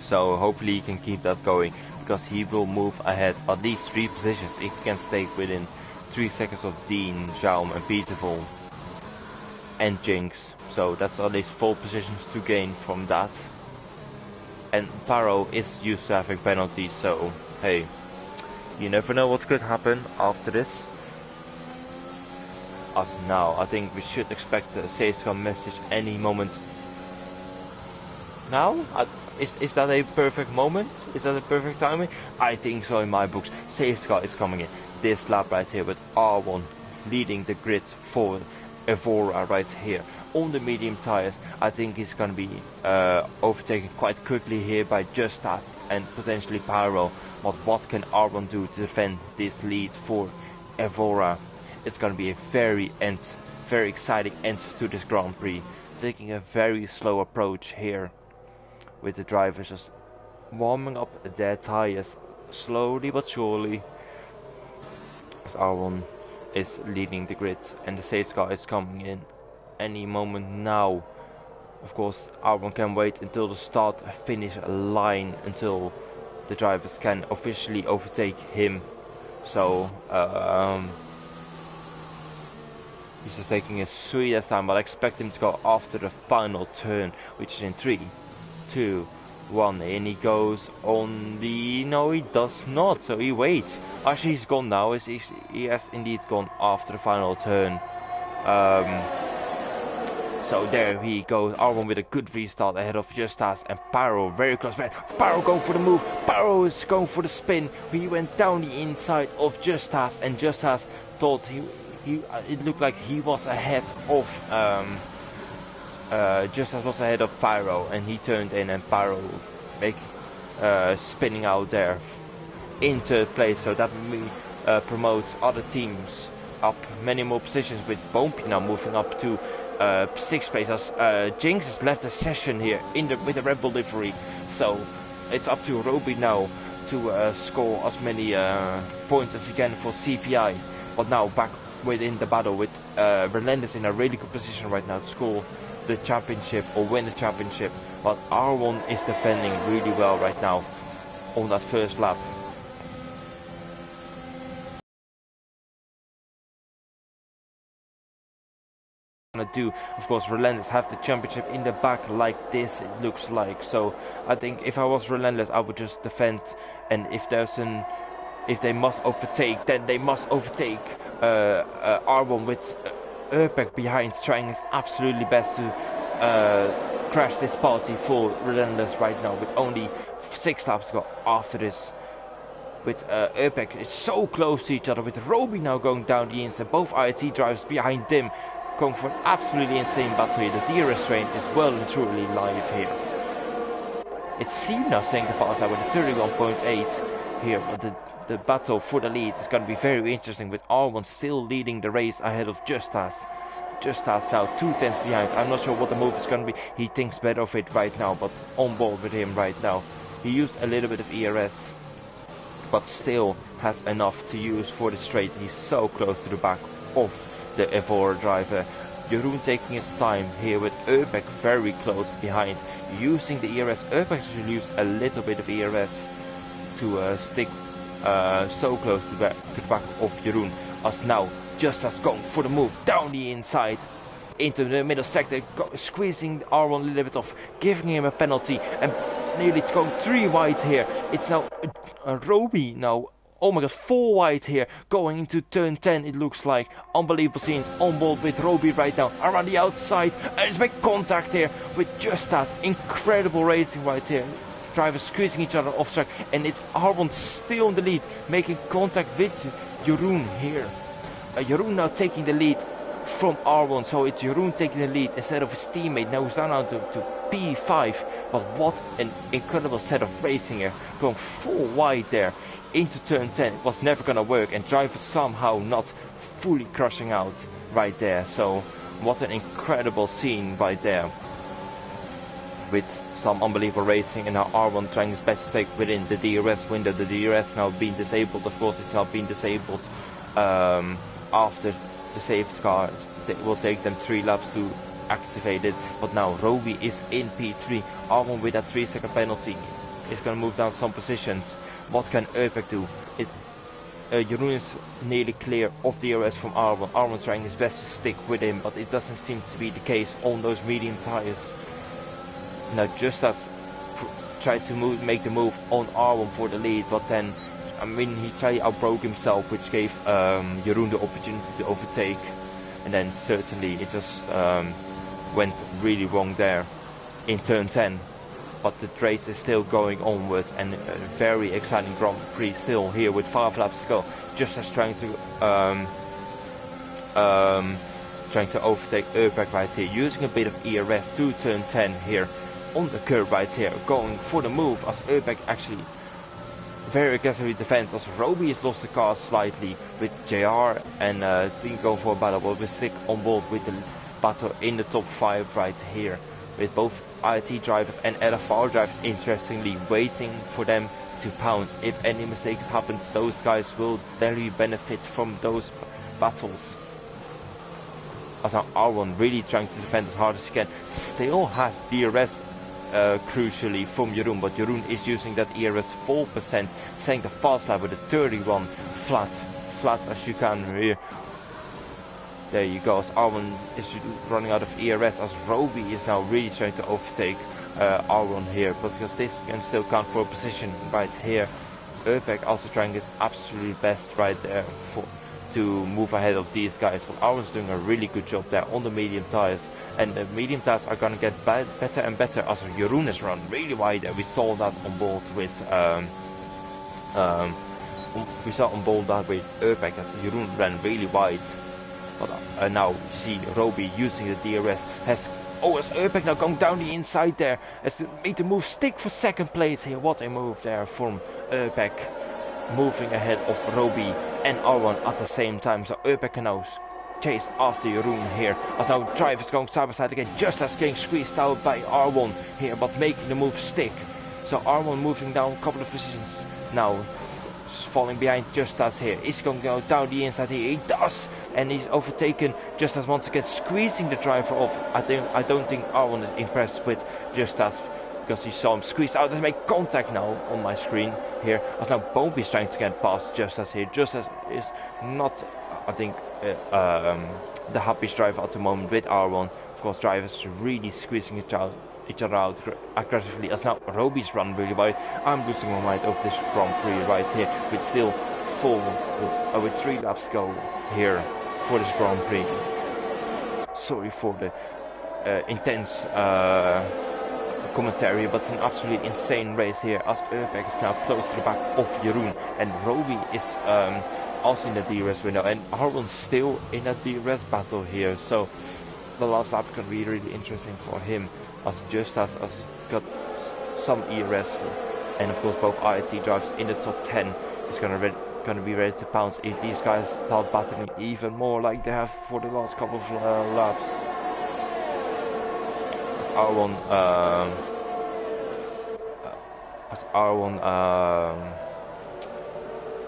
So hopefully he can keep that going, because he will move ahead at least 3 positions if he can stay within 3 seconds of Dean, Jaume and Beautiful and Jinx. So that's at least 4 positions to gain from that. And Paro is used to having penalties, so hey, you never know what could happen after this. As now, I think we should expect a safety car message any moment. Now? Is that a perfect moment? Is that a perfect timing? I think so in my books. Safety car is coming in. This lap right here with R1 leading the grid for Evora right here. On the medium tires, I think he's going to be overtaken quite quickly here by Justas and potentially Pyro. But what can R1 do to defend this lead for Evora? It's going to be a very exciting end to this Grand Prix. Taking a very slow approach here, with the drivers just warming up their tires slowly but surely. As R1 is leading the grid and the safety car is coming in any moment now. Of course, R1 can wait until the start-finish line until the drivers can officially overtake him. So he's just taking his sweetest time, but I expect him to go after the final turn, which is in 3, 2, 1, and he goes on the... No, he does not, so he waits. Actually, he's gone now. He has indeed gone after the final turn. So there he goes, R1 with a good restart ahead of Justas and Pyro very close. Pyro going for the move, Pyro is going for the spin. He went down the inside of Justas, and Justas thought it looked like he was ahead of Justas was ahead of Pyro, and he turned in, and Pyro spinning out there in third place. So that promotes other teams up many more positions, with Bompje now moving up to 6th place as Jinx has left the session here with the Red Bull livery. So it's up to Roby now to score as many points as he can for CPI. But now back within the battle with Relentless in a really good position right now to score the championship or win the championship. But R1 is defending really well right now on that first lap. Do of course Relentless have the championship in the back like this, it looks like. So I think if I was Relentless, I would just defend, and if they must overtake, then they must overtake R1 with Urbeck behind, trying his absolutely best to crash this party for Relentless right now with only 6 laps to go after this. With Urbeck, it's so close to each other, with Roby now going down the inside, both IRT drivers behind them going for an absolutely insane battle here. The DRS train is well and truly live here. It's Cena saying the fast lap with a 31.8 here, but the battle for the lead is going to be very interesting, with R1 still leading the race ahead of Just As. Just As now 2 tenths behind. I'm not sure what the move is going to be. He thinks better of it right now, but on board with him right now. He used a little bit of ERS, but still has enough to use for the straight. He's so close to the back of the Evora driver. Jeroen taking his time here with Urbeck very close behind, using the ERS. Urbeck should use a little bit of ERS to stick so close to the back of Jeroen. As now Just As going for the move down the inside into the middle sector, squeezing R1 a little bit off, giving him a penalty, and nearly going 3 wide here. It's now Roby now. Oh my god, 4 wide here, going into turn 10, it looks like. Unbelievable scenes on board with Roby right now, around the outside, and it's make contact here with Just As. Incredible racing right here. Drivers squeezing each other off track, and it's R1 still in the lead, making contact with Jeroen here. Jeroen now taking the lead from R1, so it's Jeroen taking the lead instead of his teammate. Now he's down to P5, but what an incredible set of racing here, going 4 wide there into turn 10. It was never gonna work, and drivers somehow not fully crushing out right there. So what an incredible scene right there, with some unbelievable racing, and now R1 trying his best to stay within the DRS window. The DRS now being disabled, of course it's now been disabled after the safety car. It will take them 3 laps to activate it, but now Roby is in P3. R1 with that 3-second penalty is going to move down some positions. What can Urbeck do? Jeroen is nearly clear of the DRS from R1. R1 trying his best to stick with him, but it doesn't seem to be the case on those medium tires. Now Just As tried to make the move on R1 for the lead, but then I mean he tried outbroke himself, which gave Jeroen the opportunity to overtake, and then certainly it just went really wrong there in turn 10. But the race is still going onwards, and a very exciting Grand Prix still here with 5 laps to go. Just As trying to overtake Urbeck right here, using a bit of ERS to turn 10 here on the curb right here, going for the move as Urbeck actually very aggressively defends, as Roby has lost the car slightly with JR and didn't go for a battle, but we stick on board with the battle in the top 5 right here, with both IRT drivers and LFR drivers interestingly waiting for them to pounce. If any mistakes happen, those guys will definitely benefit from those battles. As now R1 really trying to defend as hard as he can, still has DRS crucially from Jeroen, but Jeroen is using that ERS 4%, saying the fast lap with a 31 flat as you can here. There you go, as R1 is running out of ERS, as Roby is now really trying to overtake R1 here, but because this can still count for a position right here. Urbeck also trying his absolutely best right there to move ahead of these guys, but R1's doing a really good job there on the medium tires, and the medium tires are gonna get better and better as Jeroen is run really wide there. We saw that on board with Urbeck, that Jeroen ran really wide. But now you see Roby using the DRS as Urbeck now going down the inside there, has made the move stick for 2nd place here. What a move there from Urbeck, moving ahead of Roby and R1 at the same time. So Urbeck can now chase after Jeroen here, as now drivers going side by side again. Just As getting squeezed out by R1 here, but making the move stick. So R1 moving down a couple of positions now, falling behind Just As here. Is he going to go down the inside here? He does, and he's overtaken Just As once again, squeezing the driver off. I don't think R1 is impressed with Just As, because he saw him squeeze out and make contact now on my screen here. As now Bombi is trying to get past Just As here. Just As is not, I think, the happiest driver at the moment with R1. Of course, drivers really squeezing each other out aggressively, as now Roby's run really wide. I'm losing my mind over this Grand Prix right here, with still with 3 laps to go here for this Grand Prix. Sorry for the intense commentary, but it's an absolutely insane race here, as Urbeck is now close to the back of Jeroen, and Roby is also in the DRS window, and Arwen's still in a DRS battle here. So the last lap can be really interesting for him, as Just As got some ERS, and of course both IRT drivers in the top 10 is gonna be ready to pounce if these guys start battling even more like they have for the last couple of laps. As R1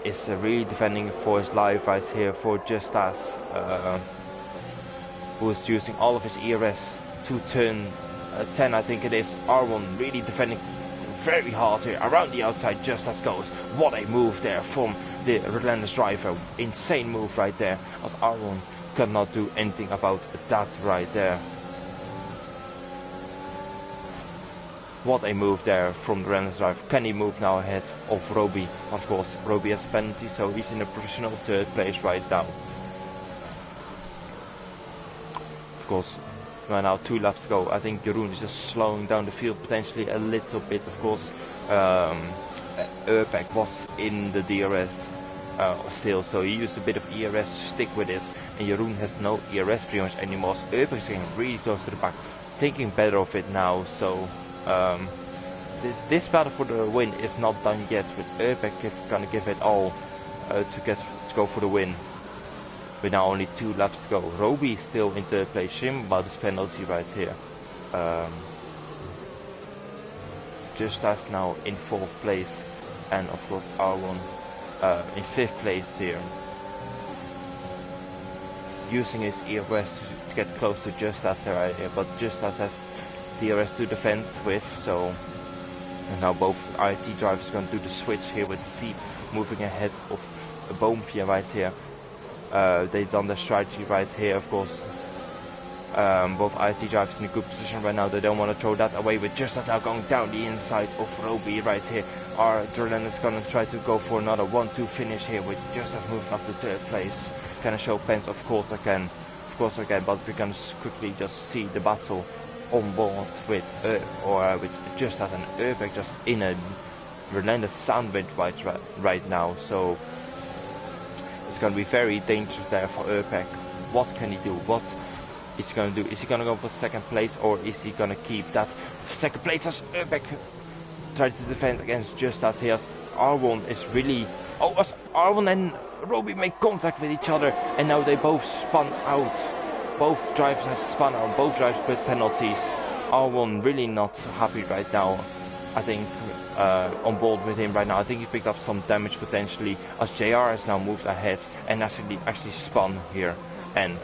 is really defending for his life right here for Just As, who is using all of his ERS to turn 10, I think it is. R1 really defending very hard here around the outside. Just As goes. What a move there from the relentless driver. Insane move right there, as R1 cannot do anything about that right there. What a move there from the relentless driver. Can he move now ahead of Roby? Of course, Roby has a penalty, so he's in a provisional 3rd place right now. Of course, right now 2 laps to go. I think Jeroen is just slowing down the field potentially a little bit. Of course, Urbeck was in the DRS still, so he used a bit of ERS to stick with it, and Jeroen has no ERS pretty much anymore. So Urbeck is getting really close to the back, thinking better of it now. So this battle for the win is not done yet, with Urbeck gonna give it all to go for the win. With now only 2 laps to go. Roby still in 3rd place. Shame about this penalty right here. Just As now in 4th place, and of course R1 in 5th place here, using his ERS to get close to Just As right here, but Just As has DRS to defend with. So, and now both IRT drivers going to do the switch here, with Seep moving ahead of Boompje right here. They've done their strategy right here, of course. Both IRT drivers in a good position right now. They don't want to throw that away, with Just As now going down the inside of Roby right here. Jordan is going to try to go for another 1-2 finish here, with Just As moving up to 3rd place. Can I show pens? Of course I can. Of course I can, but we can quickly just see the battle on board with Just As and Urbeck just in a relentless sandwich right now. So it's going to be very dangerous there for Urbeck. What can he do? What is he going to do? Is he going to go for 2nd place, or is he going to keep that 2nd place as Urbeck tries to defend against Just As here? R1 is really... Oh, as R1 and Roby make contact with each other, and now they both spun out. Both drivers have spun out, both drivers with penalties. R1 really not happy right now. I think on board with him right now. I think he picked up some damage potentially, as JR has now moved ahead and actually spun here. And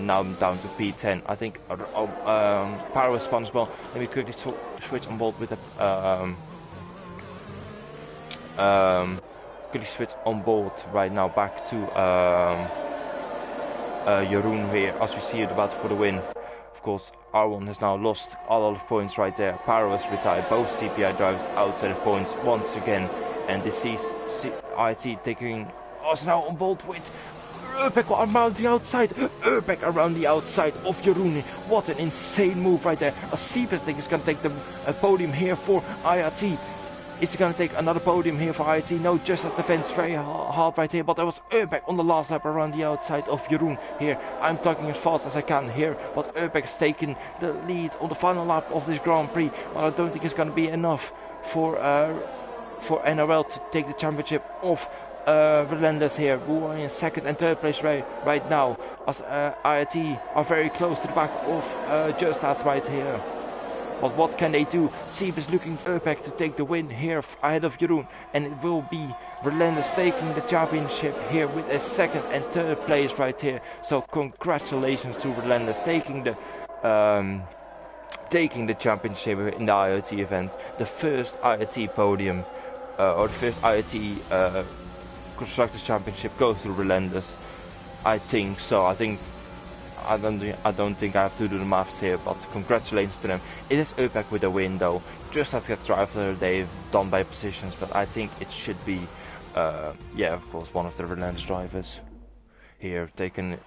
now I'm down to P10. I think Power spun as well. Let me quickly switch on board with the quickly switch on board right now back to Jeroen here, as we see it about for the win. Of course, R1 has now lost a lot of points right there. Power was retired. Both CPI drivers outside of points once again, and this sees IT taking us now on board with Urbeck around the outside. Urbeck around the outside of Jeroen. What an insane move right there. A CPI think is going to take the podium here for IRT. Is he going to take another podium here for IRT? No, Just As defends very hard right here, but that was Urbeck on the last lap around the outside of Jeroen here. I'm talking as fast as I can here, but Urbeck has taken the lead on the final lap of this Grand Prix, but I don't think it's going to be enough for NRL to take the championship off Relentless here, who are in 2nd and 3rd place right now, as IRT are very close to the back of Just As right here. But what can they do? Sieb is looking for Urbeck to take the win here ahead of Jeroen. And it will be Relentless taking the championship here with a second and third place right here. So congratulations to Relentless taking the championship in the IRT event. The first IRT podium, or the first IRT Constructors Championship goes to Relentless. I think so. I don't think I have to do the maths here, but congratulations to them. It is Urbeck with a win though. Just as get driver they've done by positions, but I think it should be, yeah, of course, one of the Relentless drivers here taking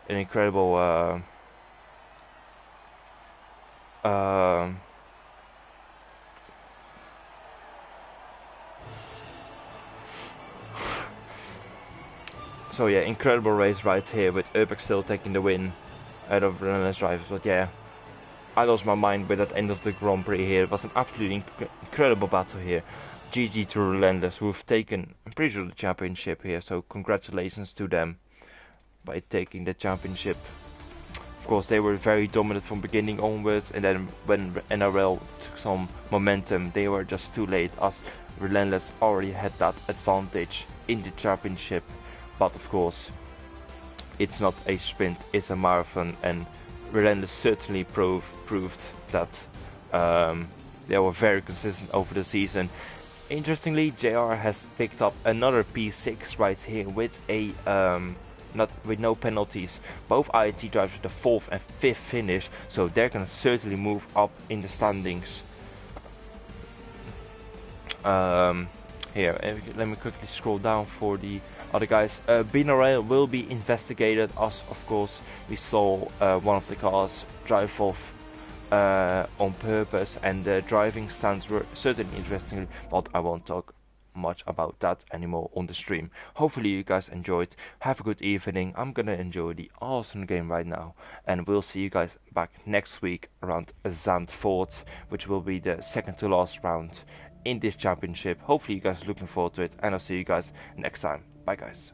an incredible. So yeah, incredible race right here with Urbeck still taking the win out of Relentless drivers. But yeah, I lost my mind with that end of the Grand Prix here. It was an absolutely incredible battle here. GG to Relentless, who've taken, I'm pretty sure, the championship here. So congratulations to them by taking the championship. Of course, they were very dominant from beginning onwards, and then when NRL took some momentum, they were just too late, as Relentless already had that advantage in the championship. But of course, it's not a sprint, it's a marathon, and Relentless certainly proved that they were very consistent over the season. Interestingly, JR has picked up another P6 right here with a with no penalties. Both IRT drivers with the 4th and 5th finish, so they're gonna certainly move up in the standings. Here, let me quickly scroll down for the other guys. Binaural will be investigated, as of course we saw one of the cars drive off on purpose, and the driving stands were certainly interesting, but I won't talk much about that anymore on the stream. Hopefully you guys enjoyed. Have a good evening. I'm gonna enjoy the awesome game right now, and we'll see you guys back next week around Zandvoort, which will be the second to last round in this championship. Hopefully you guys are looking forward to it, and I'll see you guys next time. Bye guys.